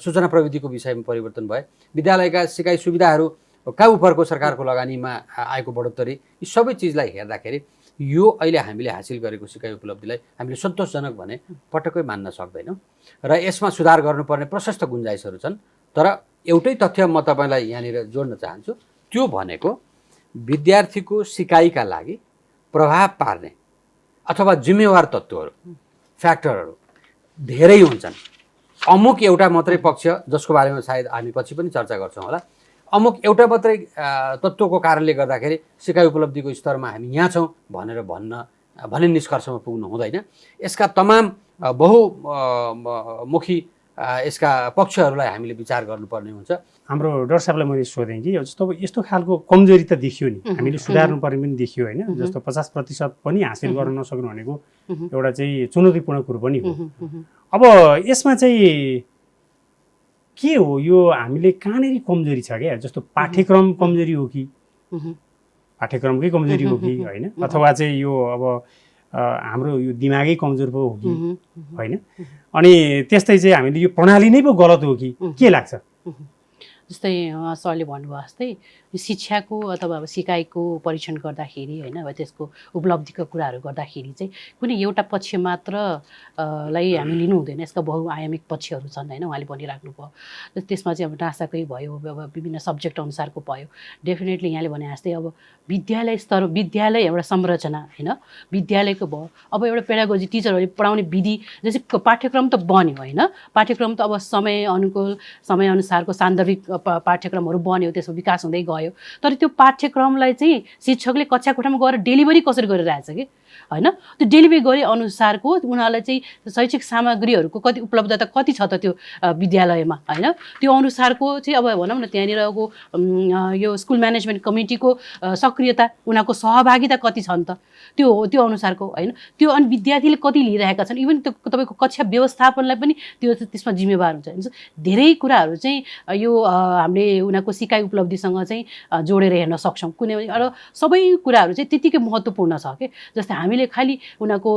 सूचना प्रविधिको विषयमा परिवर्तन भए, विद्यालयका सिकाइ सुविधाहरू का उपरको सरकारको लगानीमा आएको बढोत्तरी, यी सबै चिजलाई हेर्दाखेरि यो अहिले हामीले हासिल गरेको सिकाइ उपलब्धिलाई हामीले सन्तोषजनक भने पटक्कै मान्न सक्दैनौँ र यसमा सुधार गर्नुपर्ने प्रशस्त गुन्जाइसहरू छन्। तर एउटै तथ्य म तपाईँलाई यहाँनिर जोड्न चाहन्छु, त्यो भनेको विद्यार्थीको सिकाइका लागि प्रभाव पार्ने अथवा जिम्मेवार तत्त्वहरू फ्याक्टरहरू धेरै हुन्छन्। अमुक एउटा मात्रै पक्ष जसको बारेमा सायद हामी पछि पनि चर्चा गर्छौँ होला, अमुक एउटा मात्रै तत्त्वको कारणले गर्दाखेरि सिकाइ उपलब्धिको स्तरमा हामी यहाँ छौँ भनेर भन्ने निष्कर्षमा पुग्नु हुँदैन। यसका तमाम बहुमुखी यसका पक्षहरूलाई हामीले विचार गर्नुपर्ने हुन्छ। हाम्रो डाक्टर साहबलाई मैले सोधेँ कि जस्तो यस्तो खालको कमजोरी त देखियो नि, हामीले सुधार्नु पर्ने पनि देखियो होइन, जस्तो 50% पनि हासिल गर्न नसक्नु भनेको एउटा चाहिँ चुनौतीपूर्ण कुरो पनि हो। अब यसमा चाहिँ के हो, यो हामीले कहाँनिर कमजोरी छ क्या, जस्तो पाठ्यक्रम कमजोरी हो कि पाठ्यक्रमकै कमजोरी हो कि होइन, अथवा चाहिँ यो अब हाम्रो यो दिमागै कमजोर पो हो कि होइन, अनि त्यस्तै चाहिँ हामीले यो प्रणाली नै पो गलत हो कि के लाग्छ? जस्तै सरले भन्नुभयो जस्तै यो शिक्षाको अथवा अब सिकाइको परीक्षण गर्दाखेरि होइन, अब त्यसको उपलब्धिको कुराहरू गर्दाखेरि चाहिँ कुनै एउटा पक्ष मात्र लाई हामी लिनु हुँदैन, यसका बहुआयामिक पक्षहरू छन् होइन, उहाँले भनिराख्नु भयो। त्यसमा चाहिँ अब नासाकै भयो, अब विभिन्न सब्जेक्ट अनुसारको भयो। डेफिनेटली यहाँले भने जस्तै अब विद्यालय स्तर, विद्यालय एउटा संरचना होइन, विद्यालयको भयो। अब एउटा पेडागोजी टिचरहरूले पढाउने विधि जस्तै पाठ्यक्रम त बन्यो होइन, पाठ्यक्रम त अब समयअनुसारको सान्दर्भिक पाठ्यक्रमहरू बन्यो, त्यसको विकास हुँदै गयो। तर त्यो पाठ्यक्रमलाई चाहिँ शिक्षकले कक्षा कोठामा गएर डेलिभरी कसरी गरिरहेछ कि होइन, त्यो डेलिभरी गरे अनुसारको उनीहरूलाई चाहिँ शैक्षिक सामग्रीहरूको कति उपलब्धता कति छ त त्यो विद्यालयमा होइन, त्यो अनुसारको चाहिँ अब भनौँ न त्यहाँनिरको यो स्कुल म्यानेजमेन्ट कमिटीको सक्रियता, उनीहरूको सहभागिता कति छन् त त्यो अनुसारको होइन, त्यो अनि विद्यार्थीले कति लिइरहेका छन्, इभन त्यो तपाईँको कक्षा व्यवस्थापनलाई पनि त्यसमा जिम्मेवार हुन्छ। धेरै कुराहरू चाहिँ यो हामीले उनीहरूको सिकाइ उपलब्धिसँग चाहिँ जोडेर हेर्न सक्छौँ। कुनै र सबै कुराहरू चाहिँ त्यतिकै महत्त्वपूर्ण छ कि जस्तै हामीले खालि उनीहरूको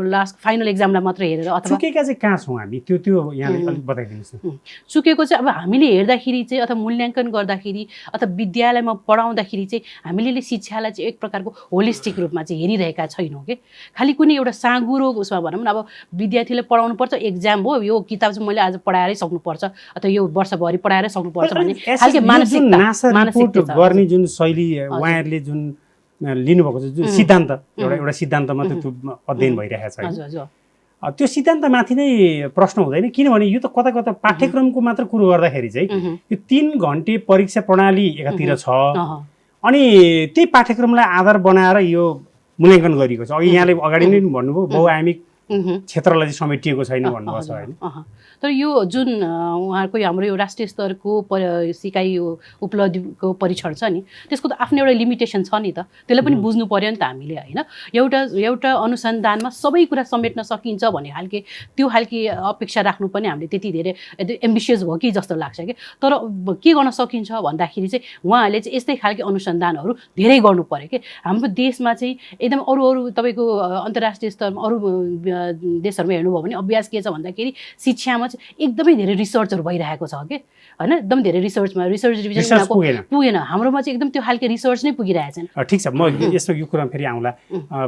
लास्ट फाइनल एक्जामलाई मात्र हेरेर अथवा चुकेका चाहिँ कहाँ छौँ हामी त्यो यहाँले अलिक बताइदिनुहोस् न। चुकेको चाहिँ अब हामीले हेर्दाखेरि चाहिँ अथवा मूल्याङ्कन गर्दाखेरि अथवा विद्यालयमा पढाउँदाखेरि चाहिँ हामीले शिक्षालाई चाहिँ एक प्रकारको होलिस्टिक रूपमा चाहिँ हेरिरहेका छैनौँ कि खालि कुनै एउटा साँगुरो उसमा भनौँ न, अब विद्यार्थीले पढाउनु पर्छ, एक्जाम हो, यो किताब चाहिँ मैले आज पढाएरै सक्नुपर्छ अथवा यो वर्षभरि पढाएरै सक्नुपर्छ भन्ने खालको मानसिकता गर्ने जुन शैली उहाँहरूले जुन लिनुभएको छ, जुन सिद्धान्त एउटा सिद्धान्त मात्रै त्यो अध्ययन भइरहेको छ, त्यो सिद्धान्तमाथि नै प्रश्न हुँदैन? किनभने यो त कता कता पाठ्यक्रमको मात्र कुरो गर्दाखेरि चाहिँ यो 3 घन्टे परीक्षा प्रणाली एकातिर छ, अनि त्यही पाठ्यक्रमलाई आधार बनाएर यो मूल्याङ्कन गरिएको छ। अघि यहाँले अगाडि नै भन्नुभयो बहुआयामिक क्षेत्रलाई चाहिँ समेटिएको छैन भन्नुभएको छ होइन। तर यो जुन उहाँहरूको हाम्रो यो राष्ट्रिय स्तरको सिकाइ उपलब्धिको परीक्षण छ नि, त्यसको त आफ्नो एउटा लिमिटेसन छ नि त, त्यसलाई पनि बुझ्नु पर्यो नि त हामीले होइन। एउटा अनुसन्धानमा सबै कुरा समेट्न सकिन्छ भन्ने खालके त्यो खालके अपेक्षा राख्नु पनि हामीले त्यति धेरै एम्बिसियस भयो कि जस्तो लाग्छ कि। तर के गर्न सकिन्छ भन्दाखेरि चाहिँ उहाँहरूले चाहिँ यस्तै खालके अनुसन्धानहरू धेरै गर्नु पर्यो कि। हाम्रो देशमा चाहिँ एकदम अरू तपाईँको अन्तर्राष्ट्रिय स्तरमा अरू देशहरूमा हेर्नुभयो भने अभ्यास के छ भन्दाखेरि शिक्षामा एकदमै धेरै रिसर्चहरू भइरहेको छ कि होइन, एकदम धेरै रिसर्च डिभिजन पुगेन। हाम्रोमा चाहिँ एकदम त्यो खालको रिसर्च नै पुगिरहेको छैन। ठिक छ, म यसमा यो कुरा फेरि आउँला,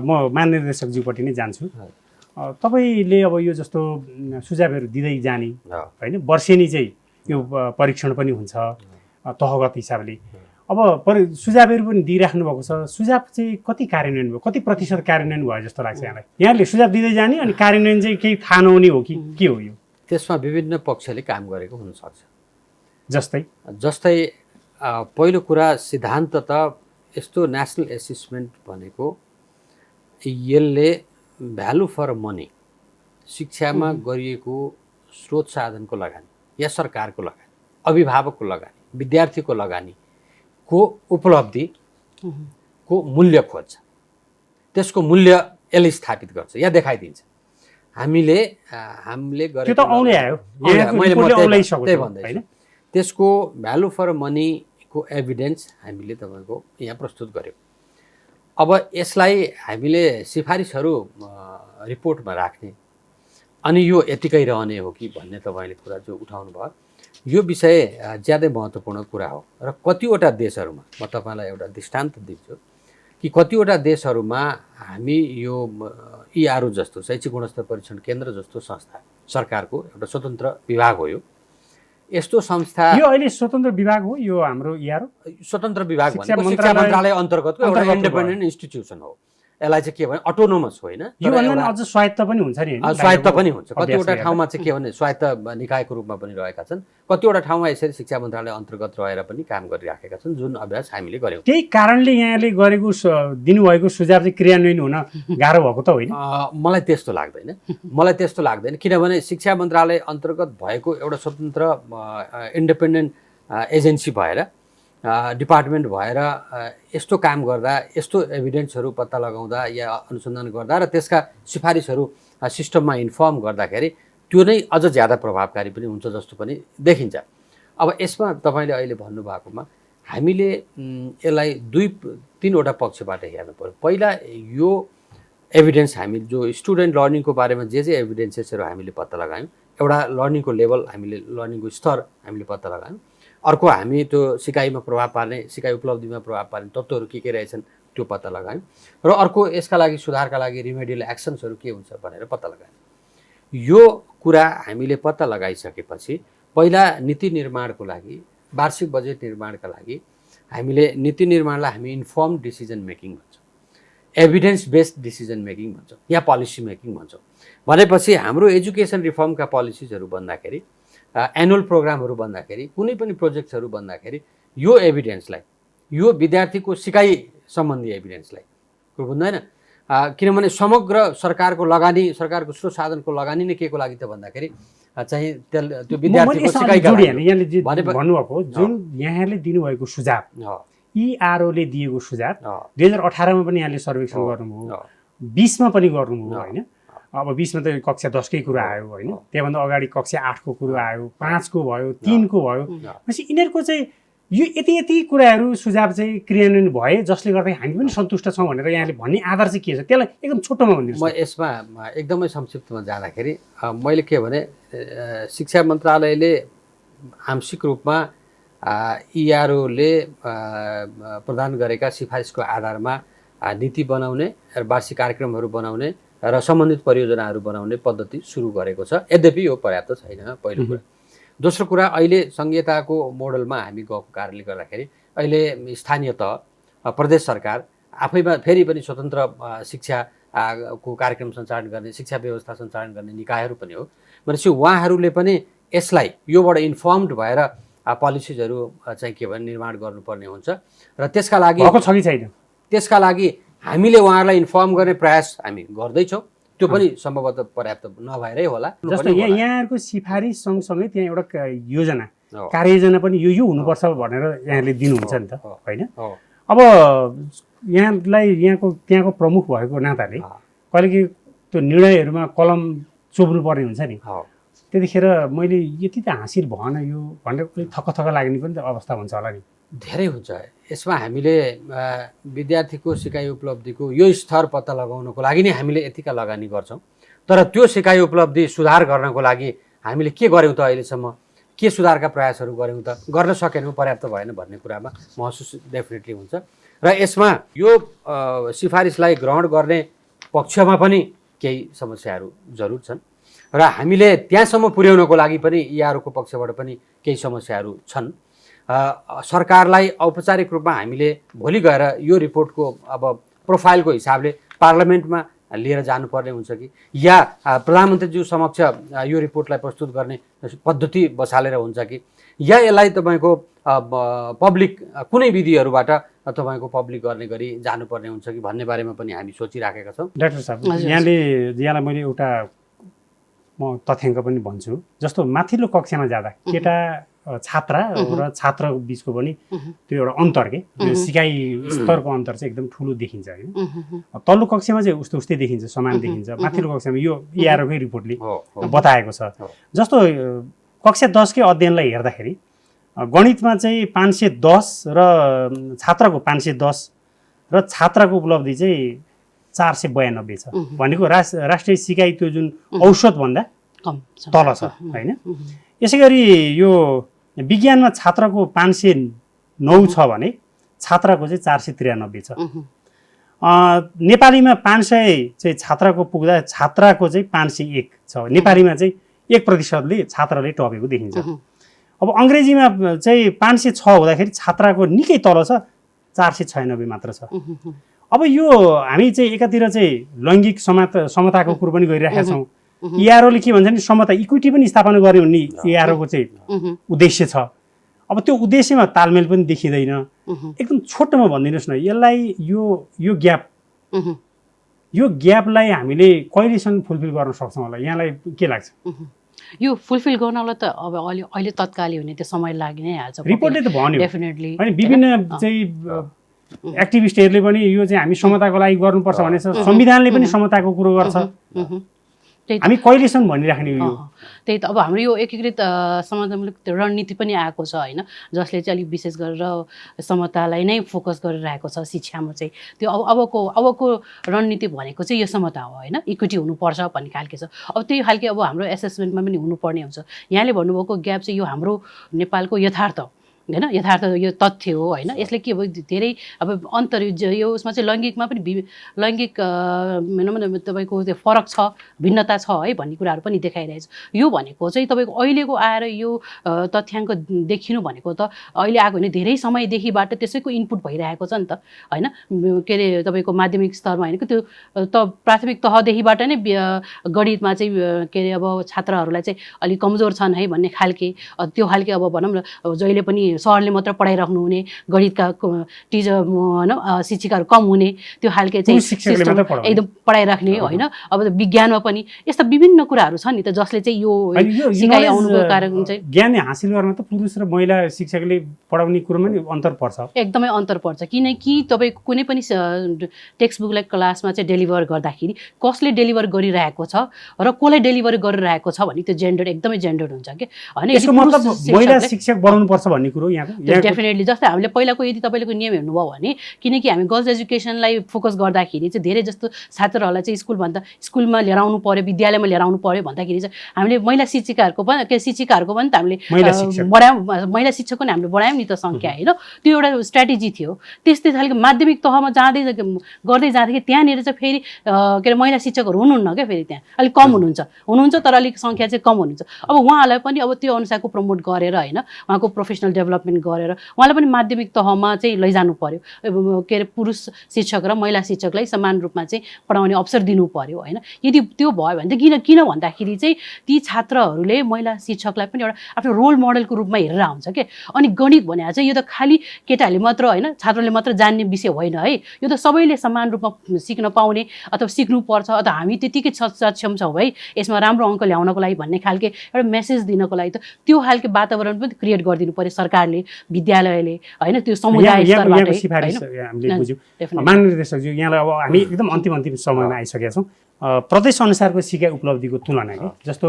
म महानिर्देशकज्यूपट्टि नै जान्छु। तपाईँले अब यो जस्तो सुझावहरू दिँदै जाने होइन, वर्षेनी चाहिँ यो परीक्षण पनि हुन्छ तहगत हिसाबले, अब सुझावहरू पनि दिइराख्नु भएको छ, सुझाव चाहिँ कति कार्यान्वयन भयो, कति प्रतिशत कार्यान्वयन भयो जस्तो लाग्छ यहाँलाई? यहाँले सुझाव दिँदै जाने अनि कार्यान्वयन चाहिँ केही थाहा नहुने हो कि के हो? यो त्यसमा विभिन्न पक्षले काम गरेको हुनसक्छ। जस्तै पहिलो कुरा सिद्धान्त त यस्तो नेसनल एसेसमेन्ट भनेको यसले भ्यालु फर मनी, शिक्षामा गरिएको स्रोत साधनको लगानी या सरकारको लगानी, अभिभावकको लगानी, विद्यार्थीको लगानीको उपलब्धिको मूल्य खोज्छ, त्यसको मूल्य यसले स्थापित गर्छ या देखाइदिन्छ। हामीले त्यो त आउँदै आयो, त्यसको भ्यालु फर मनीको एभिडेन्स हामीले तपाईँको यहाँ प्रस्तुत गर्यौँ। अब यसलाई हामीले सिफारिसहरू रिपोर्टमा राख्ने अनि यो यतिकै रहने हो कि भन्ने तपाईँले कुरा जो उठाउनु भयो, यो विषय ज्यादै महत्त्वपूर्ण कुरा हो। र कतिवटा देशहरूमा म तपाईँलाई एउटा दृष्टान्त दिन्छु कि कतिवटा देशहरूमा हामी यो इआरओ जस्तो शैक्षिक गुणस्तर परीक्षण केन्द्र जस्तो संस्था सरकारको एउटा स्वतन्त्र विभाग हो। यस्तो संस्था यो अहिले स्वतन्त्र विभाग हो यो हाम्रो इआरओ स्वतन्त्र विभाग शिक्षा भनेको शिक्षा मन्त्रालय अन्तर्गतको एउटा इन्डिपेन्डेन्ट इन्स्टिट्युसन हो। यसलाई चाहिँ के भने अटोनोमस होइन, योभन्दा अझ स्वायत्त पनि हुन्छ नि हैन? स्वायत्त पनि हुन्छ। कतिवटा ठाउँमा चाहिँ के भने स्वायत्त निकायको रूपमा पनि रहेका छन्, कतिवटा ठाउँमा यसरी शिक्षा मन्त्रालय अन्तर्गत रहेर पनि काम गरिराखेका छन्, जुन अभ्यास हामीले गर्यौँ। त्यही कारणले यहाँले गरेको दिनुभएको सुझाव चाहिँ क्रियान्वयन हुन गाह्रो भएको त होइन? मलाई त्यस्तो लाग्दैन किनभने शिक्षा मन्त्रालय अन्तर्गत भएको एउटा स्वतन्त्र इन्डिपेन्डेन्ट एजेन्सी भएर डिपार्टमेन्ट भएर यस्तो काम गर्दा, यस्तो एभिडेन्सहरू पत्ता लगाउँदा या अनुसन्धान गर्दा र त्यसका सिफारिसहरू सिस्टममा इन्फर्म गर्दाखेरि त्यो नै अझ ज्यादा प्रभावकारी पनि हुन्छ जस्तो पनि देखिन्छ। अब यसमा तपाईँले अहिले भन्नुभएकोमा हामीले यसलाई 2-3वटा पक्षबाट हेर्नु पर्यो। पहिला यो एभिडेन्स हामी जो स्टुडेन्ट लर्निङको बारेमा जे एभिडेन्सेसहरू हामीले पत्ता लगायौँ, एउटा लर्निङको लेभल हामीले लर्निङको स्तर हामीले पत्ता लगायौँ। अर्को हामी त्यो सिकाइमा प्रभाव पार्ने, सिकाइ उपलब्धिमा प्रभाव पार्ने तत्त्वहरू के रहेछन् त्यो पत्ता लगायौँ र अर्को यसका लागि सुधारका लागि रिमेडियल एक्सन्सहरू के हुन्छ भनेर पत्ता लगायौँ। यो कुरा हामीले पत्ता लगाइसकेपछि पहिला नीति निर्माणको लागि, वार्षिक बजेट निर्माणका लागि हामीले नीति निर्माणलाई हामी इन्फर्म डिसिजन मेकिङ भन्छौँ, एभिडेन्स बेस्ड डिसिजन मेकिङ भन्छौँ या पोलिसी मेकिङ भन्छौँ। भनेपछि हाम्रो एजुकेसन रिफर्मका पोलिसिजहरू बन्दाखेरि, एनुअल प्रोग्रामहरू बन्दाखेरि, कुनै पनि प्रोजेक्ट्सहरू बन्दाखेरि यो एभिडेन्सलाई, यो विद्यार्थीको सिकाइ सम्बन्धी एभिडेन्सलाई बुझ्दैन। किनभने समग्र सरकारको लगानी, सरकारको स्रोत साधनको लगानी नै के को लागि त भन्दाखेरि चाहिँ त्यो विद्यार्थीको सिकाइका लागि भन्नुभएको जुन यहाँले दिनुभएको सुझाव, इआरओले दिएको सुझाव 2018 मा पनि यहाँले सर्वेक्षण गर्नुभयो, 20 मा पनि गर्नुभयो होइन? अब 20 मा त कक्षा 10 कै कुरा आयो होइन? त्यहाँभन्दा अगाडि कक्षा 8 को कुरा आयो, 5 को भयो, 3 को भयो। भनेपछि यिनीहरूको चाहिँ यो यति कुराहरू सुझाव चाहिँ क्रियान्वयन भए जसले गर्दा हामी पनि सन्तुष्ट छौँ भनेर यहाँले भन्ने आधार चाहिँ के छ? त्यसलाई एकदम छोटोमा भनिदिनुहोस्। म यसमा एकदमै संक्षिप्तमा जाँदाखेरि मैले के भने शिक्षा मन्त्रालयले आंशिक रूपमा इआरओले प्रदान गरेका सिफारिसको आधारमा नीति बनाउने र वार्षिक कार्यक्रमहरू बनाउने र सम्बन्धित परियोजनाहरू बनाउने पद्धति सुरु गरेको छ। यद्यपि यो पर्याप्त छैन, पहिलो कुरा। दोस्रो कुरा, अहिले संहिताको मोडलमा हामी गएको कारणले गर्दाखेरि अहिले स्थानीय तह, प्रदेश सरकार आफैमा फेरि पनि स्वतन्त्र शिक्षा को कार्यक्रम सञ्चालन गर्ने, शिक्षा व्यवस्था सञ्चालन गर्ने निकायहरू पनि हो। भनेपछि उहाँहरूले पनि यसलाई योबाट इन्फर्मड भएर पोलिसिजहरू चाहिँ के भने निर्माण गर्नुपर्ने हुन्छ र त्यसका लागि भएको छ कि छैन, त्यसका लागि हामीले उहाँहरूलाई इन्फर्म गर्ने प्रयास हामी गर्दैछौँ। त्यो पनि सम्भवतः पर्याप्त नभएरै होला। जस्तो यहाँहरूको सिफारिस सँगसँगै त्यहाँ एउटा योजना, कार्ययोजना पनि यो हुनुपर्छ भनेर यहाँले दिनुहुन्छ नि त होइन? अब यहाँलाई त्यहाँको प्रमुख भएको नाताले कहिलेकाहीँ त्यो निर्णयहरूमा कलम चोब्नु पर्ने हुन्छ नि, त्यतिखेर मैले यति त हासिल भएन यो भनेर अलिक थक्क लाग्ने पनि त अवस्था हुन्छ होला नि? धेरै हुन्छ। यसमा हामीले विद्यार्थीको सिकाइ उपलब्धिको यो स्तर पत्ता लगाउनको लागि नै हामीले यतिका लगानी गर्छौँ, तर त्यो सिकाइ उपलब्धि सुधार गर्नको लागि हामीले के गर्यौँ त, अहिलेसम्म के सुधारका प्रयासहरू गर्यौँ त, गर्न सकेनौँ, पर्याप्त भएन भन्ने कुरामा महसुस डेफिनेटली हुन्छ। र यसमा यो सिफारिसलाई ग्रहण गर्ने पक्षमा पनि केही समस्याहरू जरुर छन् र हामीले त्यहाँसम्म पुर्याउनको लागि पनि इआरओको पक्षबाट पनि केही समस्याहरू छन्। सरकारलाई औपचारिक रूपमा हामीले भोलि गएर यो रिपोर्टको अब प्रोफाइलको हिसाबले पार्लियामेन्टमा लिएर जानुपर्ने हुन्छ कि या प्रधानमन्त्रीज्यू समक्ष यो रिपोर्टलाई प्रस्तुत गर्ने पद्धति बसालेर हुन्छ कि या यसलाई तपाईँको पब्लिक कुनै विधिहरूबाट तपाईँको पब्लिक गर्ने गरी जानुपर्ने हुन्छ कि भन्ने बारेमा पनि हामी सोचिराखेका छौँ। डाक्टर साहब, यहाँलाई मैले एउटा म तथ्याङ्क पनि भन्छु। जस्तो माथिल्लो कक्षामा जाँदा केटा छात्रा र छात्रको बिचको पनि त्यो एउटा अन्तर के सिकाइ स्तरको अन्तर चाहिँ एकदम ठुलो देखिन्छ होइन? तल्लो कक्षामा चाहिँ उस्तै देखिन्छ, समान देखिन्छ। माथिल्लो कक्षामा यो इआरओकै रिपोर्टले बताएको छ। जस्तो कक्षा 10 कै अध्ययनलाई हेर्दाखेरि गणितमा चाहिँ 510 र छात्रको 510 र छात्राको उपलब्धि चाहिँ 492 छ भनेको राष्ट्रिय सिकाइ त्यो जुन औसतभन्दा तल छ होइन? यसै गरी यो विज्ञानमा छात्रको 509 छ भने छात्राको चाहिँ 493 छ। नेपालीमा 500 चाहिँ छात्राको पुग्दा छात्राको चाहिँ 501 छ, नेपालीमा चाहिँ 1%ले छात्रले टपेको देखिन्छ। अब अङ्ग्रेजीमा चाहिँ 506 हुँदाखेरि छात्राको निकै तल छ, 496 मात्र छ। अब यो हामी चाहिँ एकातिर चाहिँ लैङ्गिक समताको कुरो पनि गरिरहेका छौँ, इआरओले के भन्छ नि समता इक्विटी पनि स्थापना गर्ने भन्ने इआरओको चाहिँ उद्देश्य छ। अब त्यो उद्देश्यमा तालमेल पनि देखिँदैन। एकदम छोटोमा भनिदिनुहोस् न, यसलाई यो ग्यापलाई हामीले कहिलेसम्म फुलफिल गर्न सक्छौँ होला, यहाँलाई के लाग्छ? यो फुलफिल गर्नलाई त अब अहिले तत्कालै हुने त्यो समय लागि नै हाल्छ। रिपोर्टले त भन्यो डेफिनेटली अनि विभिन्न चाहिँ एक्टिभिस्टहरूले पनि यो चाहिँ हामी समताको लागि गर्नुपर्छ भनेर संविधानले पनि समताको कुरो गर्छ। हामी कहिलेसम्म भनिराख्ने हो? त्यही त अब हाम्रो यो एकीकृत समाजमूलक रणनीति पनि आएको छ होइन, जसले चाहिँ अलिक विशेष गरेर समतालाई नै फोकस गरिरहेको छ शिक्षामा चाहिँ। त्यो अबको रणनीति भनेको चाहिँ यो समता हो होइन, इक्विटी हुनुपर्छ भन्ने खालके छ। अब त्यही खालके अब हाम्रो एसेसमेन्टमा पनि हुनुपर्ने हुन्छ। यहाँले भन्नुभएको ग्याप चाहिँ यो हाम्रो नेपालको यथार्थ होइन, यथार्थ यो तथ्य हो होइन। यसले के भयो धेरै अब अन्तर यो उसमा चाहिँ लैङ्गिकमा पनि लैङ्गिक भनौँ न तपाईँको त्यो फरक छ, भिन्नता छ है भन्ने कुराहरू पनि देखाइरहेछ। यो भनेको चाहिँ तपाईँको अहिलेको आएर यो तथ्याङ्क देखिनु भनेको त अहिले आएको होइन, धेरै समयदेखिबाट त्यसैको इनपुट भइरहेको छ नि त होइन। के अरे तपाईँको माध्यमिक स्तरमा होइन कि त्यो त प्राथमिक तहदेखिबाट नै गणितमा चाहिँ के अरे अब छात्रहरूलाई चाहिँ अलिक कमजोर छन् है भन्ने खालके त्यो खालके अब भनौँ न जहिले पनि सरले मात्र पढाइराख्नु हुने, गणितका टिचर होइन शिक्षिकाहरू कम हुने त्यो खालके चाहिँ सिस्टम एकदम पढाइराख्ने होइन। अब विज्ञानमा पनि यस्ता विभिन्न कुराहरू छन् नि त जसले चाहिँ यो सिकाइ आउनुको कारण चाहिँ ज्ञान हासिल गर्न त पुरुष र महिला शिक्षकले पढाउने कुरोमा नि अन्तर पर्छ, एकदमै अन्तर पर्छ। किनकि तपाईँको कुनै पनि टेक्स्ट बुकलाई क्लासमा चाहिँ डेलिभर गर्दाखेरि कसले डेलिभर गरिरहेको छ र कसलाई डेलिभर गरिरहेको छ भने त्यो जेन्डर एकदमै जेन्डर हुन्छ कि होइन। यसको मतलब महिला शिक्षक बनाउनु पर्छ भन्ने कुरो डेफिनेटली। जस्तै हामीले पहिलाको यदि तपाईँको नियम हेर्नुभयो भने किनकि हामी गर्ल्स एजुकेसनलाई फोकस गर्दाखेरि चाहिँ धेरै जस्तो छात्रहरूलाई चाहिँ स्कुलमा लिएर आउनु पर्यो, विद्यालयमा लिएर आउनु पर्यो भन्दाखेरि चाहिँ हामीले महिला शिक्षिकाहरूको पनि त हामीले बढायौँ, महिला शिक्षकको नि हामीले बढायौँ नि त सङ्ख्या होइन। त्यो एउटा स्ट्राटेजी थियो। त्यस्तै खालको माध्यमिक तहमा गर्दै जाँदाखेरि त्यहाँनिर चाहिँ फेरि के अरे महिला शिक्षकहरू हुनुहुन्न क्या, फेरि त्यहाँ अलिक कम हुनुहुन्छ तर अलिक सङ्ख्या चाहिँ कम हुनुहुन्छ। अब उहाँहरूलाई पनि अब त्यो अनुसारको प्रमोट गरेर होइन उहाँको प्रोफेसनल डेभलपमेन्ट गरेर उहाँलाई पनि माध्यमिक तहमा चाहिँ लैजानु पर्यो। के अरे पुरुष शिक्षक र महिला शिक्षकलाई समान रूपमा चाहिँ पढाउने अवसर दिनु पर्यो होइन। यदि त्यो भयो भने चाहिँ किन भन्दाखेरि चाहिँ ती छात्रहरूले महिला शिक्षकलाई पनि एउटा आफ्नो रोल मोडलको रूपमा हेरेर आउँछ क्या। अनि गणित भने चाहिँ यो त खालि केटाहरूले मात्र होइन छात्रले मात्र जान्ने विषय होइन है, यो त सबैले समान रूपमा सिक्न पाउने अथवा सिक्नुपर्छ अथवा हामी त्यतिकै सक्षम छौँ है यसमा राम्रो अङ्क ल्याउनको लागि भन्ने खालके एउटा मेसेज दिनको लागि त त्यो खालके वातावरण पनि क्रिएट गरिदिनु पर्यो सरकारले, विद्यालयले होइन, त्यो समुदाय स्तरबाट। महानिर्देशकज्यू यहाँलाई अब हामी एकदम अन्तिम समयमा आइसकेका छौँ। प्रदेश अनुसारको सिकाइ उपलब्धिको तुलना के जस्तो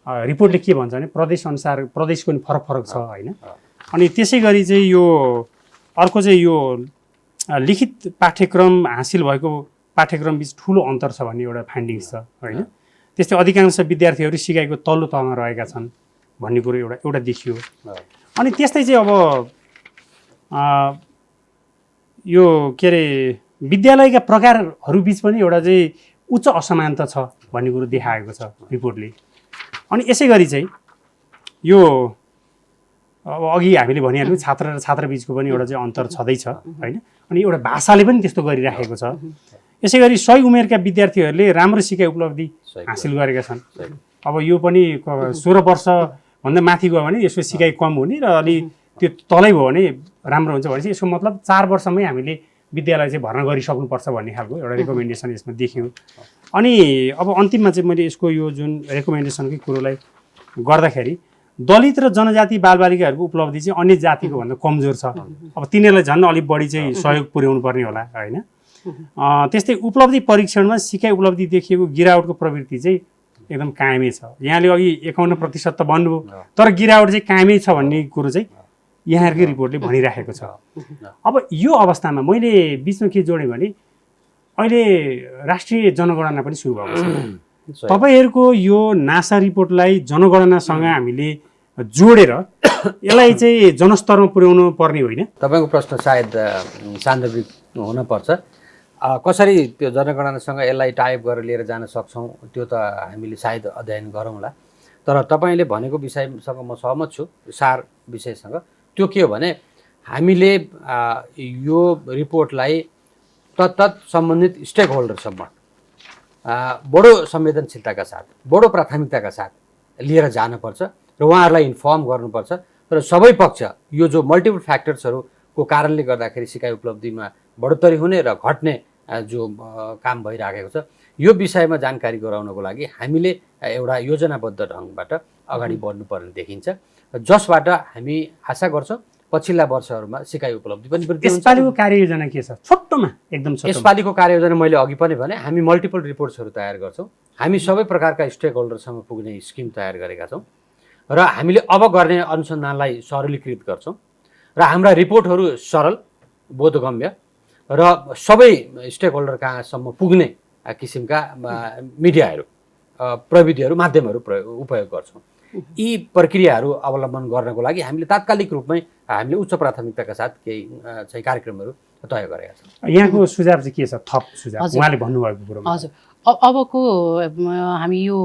रिपोर्टले के भन्छ भने प्रदेश अनुसार प्रदेशको नि फरक छ होइन। अनि त्यसै गरी चाहिँ यो अर्को चाहिँ यो लिखित पाठ्यक्रम हासिल भएको पाठ्यक्रम बिच ठुलो अन्तर छ भन्ने एउटा फाइन्डिङ्स छ होइन। त्यस्तै अधिकांश विद्यार्थीहरू सिकाइको तल्लो तहमा रहेका छन् भन्ने कुरो एउटा देखियो। अनि त्यस्तै चाहिँ अब यो के अरे विद्यालयका प्रकारहरू बिच पनि एउटा चाहिँ उच्च असमानता छ भन्ने कुरो देखाएको छ रिपोर्टले। अनि यसै गरी चाहिँ यो अब अघि हामीले भनिहाल्यौँ छात्र र छात्रबीचको पनि एउटा चाहिँ अन्तर छँदैछ होइन। अनि एउटा भाषाले पनि त्यस्तो गरिराखेको छ। यसै गरी 100 उमेरका विद्यार्थीहरूले राम्रो सिकाइ उपलब्धि हासिल गरेका छन्। अब यो पनि 16 वर्षभन्दा माथि गयो भने यसको सिकाइ कम हुने र अलि त्यो तलै भयो भने राम्रो हुन्छ भनेपछि यसको मतलब 4 वर्षमै हामीले विद्यालय चाहिँ भर्ना गरिसक्नुपर्छ भन्ने खालको एउटा रेकमेन्डेसन यसमा देखियो। अनि अब अन्तिममा चाहिँ मैले यसको यो जुन रेकमेन्डेसनकै कुरोलाई गर्दाखेरि दलित र जनजाति बालबालिकाहरूको उपलब्धि चाहिँ अन्य जातिको भन्दा कमजोर छ। अब तिनीहरूलाई झन् अलिक बढी चाहिँ सहयोग पुर्याउनु पर्ने होला होइन। त्यस्तै उपलब्धि परीक्षणमा सिकाइ उपलब्धि देखिएको गिरावटको प्रवृत्ति चाहिँ एकदम कायमै छ। यहाँले अघि 51% त भन्नुभयो तर गिरावट चाहिँ कायमै छ भन्ने कुरो चाहिँ यहाँहरूकै रिपोर्टले भनिराखेको छ। अब यो अवस्थामा मैले बिचमा के जोडेँ भने अहिले राष्ट्रिय जनगणना पनि सुरु भएको छ। तपाईँहरूको यो नासा रिपोर्टलाई जनगणनासँग हामीले जोडेर यसलाई चाहिँ जनस्तरमा पुर्याउनु पर्ने होइन? तपाईँको प्रश्न सायद सान्दर्भिक हुनपर्छ। कसरी त्यो जनगणनासँग यसलाई टाइप गरेर लिएर जान सक्छौँ त्यो त हामीले सायद अध्ययन गरौँला। तर तपाईँले भनेको विषयसँग म सहमत छु, सार विषयसँग। त्यो के हो भने हामीले यो रिपोर्टलाई तत्त सम्बन्धित स्टेक होल्डरसम्म बडो संवेदनशीलताका साथ, बडो प्राथमिकताका साथ लिएर जानुपर्छ र उहाँहरूलाई इन्फर्म गर्नुपर्छ। र सबै पक्ष यो जो मल्टिपल फ्याक्टर्सहरूको कारणले गर्दाखेरि सिकाइ उपलब्धिमा बढोत्तरी हुने र घट्ने जो काम भइराखेको छ यो विषयमा जानकारी गराउनको लागि हामीले एउटा योजनाबद्ध ढङ्गबाट अगाडि बढ्नुपर्ने देखिन्छ, जसबाट हामी आशा गर्छौँ पछिल्ला वर्षहरूमा सिकाइ उपलब्धि पनि वृद्धि हुन्छ। यसपालिको कार्ययोजना के छ? छोटोमा एकदम छोटो। यसपालिको कार्ययोजना मैले अघि पनि भने हामी मल्टिपल रिपोर्ट्सहरू तयार गर्छौँ। हामी सबै प्रकारका स्टेक होल्डरसँग पुग्ने स्किम तयार गरेका छौँ र हामीले अब गर्ने अनुसन्धानलाई सरलीकृत गर्छौँ र हाम्रा रिपोर्टहरू सरल, बोधगम्य र सबै स्टेक होल्डर कहाँसम्म पुग्ने किसिमका मिडियाहरू, प्रविधिहरू, माध्यमहरू उपयोग गर्छौँ। यी प्रक्रियाहरू अवलम्बन गर्नको लागि हामीले तात्कालिक रूपमै हामीले उच्च प्राथमिकताका साथ केही चाहिँ कार्यक्रमहरू तय गरेका छौँ। यहाँको सुझाव चाहिँ के छ? थप सुझाव उहाँले भन्नुभएको कुरोमा। हजुर, अबको हामी यो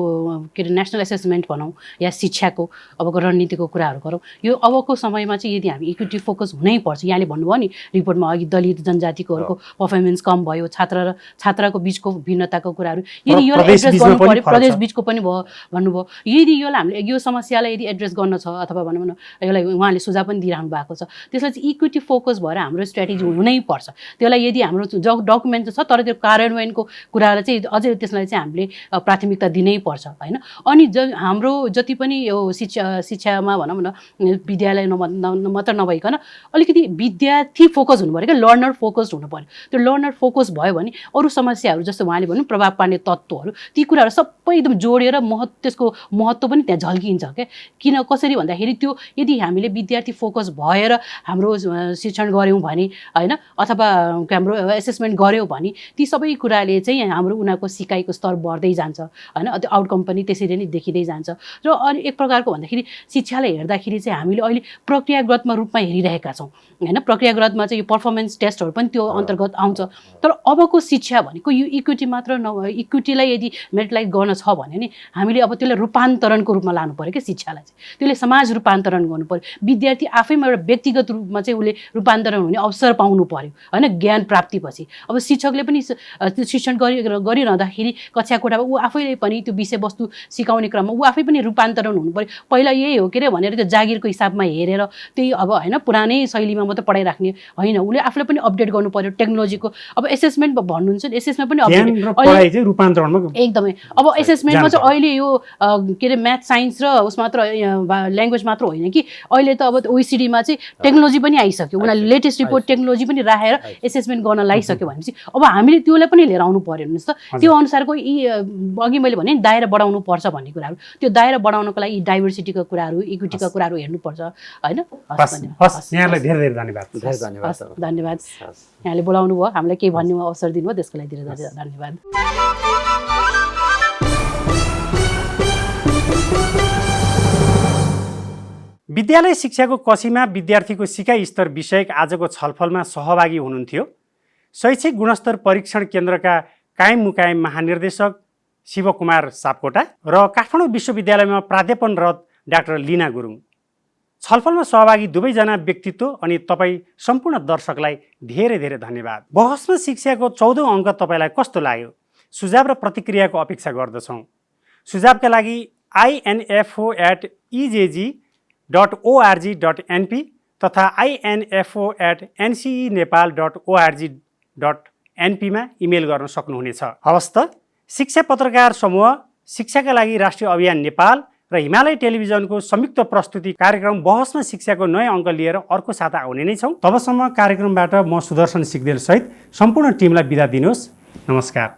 के अरे नेसनल एसेसमेन्ट भनौँ या शिक्षाको अबको रणनीतिको कुराहरू गरौँ, यो अबको समयमा चाहिँ यदि हामी इक्विटी फोकस हुनैपर्छ। यहाँले भन्नुभयो नि रिपोर्टमा अघि दलित जनजातिकोहरूको पर्फर्मेन्स कम भयो, छात्रको बिचको भिन्नताको कुराहरू, यदि यो एड्रेस गर्नु पर्यो, प्रदेश बिचको पनि भयो भन्नुभयो। यदि यसलाई हामीले यो समस्यालाई यदि एड्रेस गर्न छ अथवा भनौँ न यसलाई उहाँले सुझाव पनि दिइरहनु भएको छ, त्यसलाई चाहिँ इक्विटी फोकस भएर हाम्रो स्ट्राटेजी हुनैपर्छ। त्यसलाई यदि हाम्रो डकुमेन्ट छ तर त्यो कार्यान्वयनको कुरालाई चाहिँ अझै त्यसलाई चाहिँ हामीले प्राथमिकता दिनै पर्छ होइन। अनि हाम्रो जति पनि यो शिक्षामा भनौँ न विद्यालय मात्र नभइकन अलिकति विद्यार्थी फोकस हुनु पऱ्यो क्या, लर्नर फोकस्ड हुनु पऱ्यो। त्यो लर्नर फोकस भयो भने अरू समस्याहरू जस्तो उहाँले भन्नु प्रभाव पार्ने तत्त्वहरू, ती कुराहरू सबै एकदम जोडेर त्यसको महत्त्व पनि त्यहाँ झल्किन्छ क्या। किन कसरी भन्दाखेरि त्यो यदि हामीले विद्यार्थी फोकस भएर हाम्रो शिक्षण गऱ्यौँ भने होइन, अथवा हाम्रो एसेसमेन्ट गऱ्यौँ भने ती सबै कुराले चाहिँ हाम्रो उनीहरूको सिकाइको स्तर बढ्दै जान्छ होइन, त्यो आउटकम पनि त्यसरी नै देखिँदै जान्छ। र अनि एक प्रकारको भन्दाखेरि शिक्षालाई हेर्दाखेरि चाहिँ हामीले अहिले प्रक्रियागतमा रूपमा हेरिरहेका छौँ होइन। प्रक्रियागतमा चाहिँ यो पर्फर्मेन्स टेस्टहरू पनि त्यो अन्तर्गत आउँछ। तर अबको शिक्षा भनेको यो इक्विटी मात्र इक्विटीलाई यदि मेरिटलाइज गर्न छ भने नि हामीले अब त्यसलाई रूपान्तरणको रूपमा लानु पऱ्यो क्या शिक्षालाई चाहिँ, त्यसले समाज रूपान्तरण गर्नु पऱ्यो। विद्यार्थी आफैमा एउटा व्यक्तिगत रूपमा चाहिँ उसले रूपान्तरण हुने अवसर पाउनु पऱ्यो होइन, ज्ञान प्राप्तिपछि। अब शिक्षकले पनि त्यो शिक्षण गरिरहँदाखेरि कक्षा कोठामा ऊ आफैले पनि त्यो विषयवस्तु सिकाउने क्रममा ऊ आफै पनि रूपान्तरण हुनु पऱ्यो। पहिला यही हो के अरे भनेर त्यो जागिरको हिसाबमा हेरेर त्यही अब होइन पुरानै शैलीमा मात्रै पढाइराख्ने होइन, उसले आफूलाई पनि अपडेट गर्नु पऱ्यो टेक्नोलोजीको। अब एसेसमेन्ट भन्नुहुन्छ नि, एसेसमेन्ट पनि एकदमै। अब एसेसमेन्टमा चाहिँ अहिले यो के अरे म्याथ साइन्स र उस मात्र ल्याङ्ग्वेज मात्र होइन कि, अहिले त अब ओइसिडीमा चाहिँ टेक्नोलोजी पनि आइसक्यो, उनीहरूले लेटेस्ट रिपोर्ट टेक्नोलोजी पनि राखेर एसेसमेन्ट गर्न लागिसक्यो भनेपछि अब हामीले त्यसलाई पनि लिएर आउनु पऱ्यो हेर्नुहोस् त। त्यो अनुसारको यी अघि मैले भने नि दायरा बढाउनु पर्छ भन्ने कुराहरू, त्यो दायरा बढाउनको लागि डाइभर्सिटीको कुराहरू, इक्विटीका कुराहरू हेर्नुपर्छ होइन। यहाँलाई धेरै धेरै धन्यवाद। धन्यवाद यहाँले बोलाउनु भयो, हामीलाई केही भन्ने अवसर दिनुभयो, त्यसको लागि धेरै धेरै धन्यवाद। विद्यालय शिक्षाको कसीमा विद्यार्थीको सिकाइ स्तर विषयक आजको छलफलमा सहभागी हुनुहुन्थ्यो शैक्षिक गुणस्तर परीक्षण केन्द्रका कायम मुकायम महानिर्देशक शिवकुमार सापकोटा र काठमाडौँ विश्वविद्यालयमा प्राध्यापनरत डाक्टर लिना गुरुङ। छलफलमा सहभागी दुवैजना व्यक्तित्व अनि तपाईँ सम्पूर्ण दर्शकलाई धेरै धेरै धन्यवाद। बहसमा शिक्षाको 14औं अङ्क तपाईँलाई कस्तो लाग्यो? सुझाव र प्रतिक्रियाको अपेक्षा गर्दछौँ। सुझावका लागि info@egg.org.np तथा info@ncenepal.org.np मा इमेल गर्न सक्नुहुनेछ। हवस् त, शिक्षा पत्रकार समूह, शिक्षाका लागि राष्ट्रिय अभियान नेपाल र हिमालय टेलिभिजनको संयुक्त प्रस्तुति कार्यक्रम बहसमा शिक्षाको नयाँ अङ्क लिएर अर्को साता आउने नै छौँ। तबसम्म कार्यक्रमबाट म सुदर्शन सिग्देल सहित सम्पूर्ण टिमलाई बिदा दिनुहोस्। नमस्कार।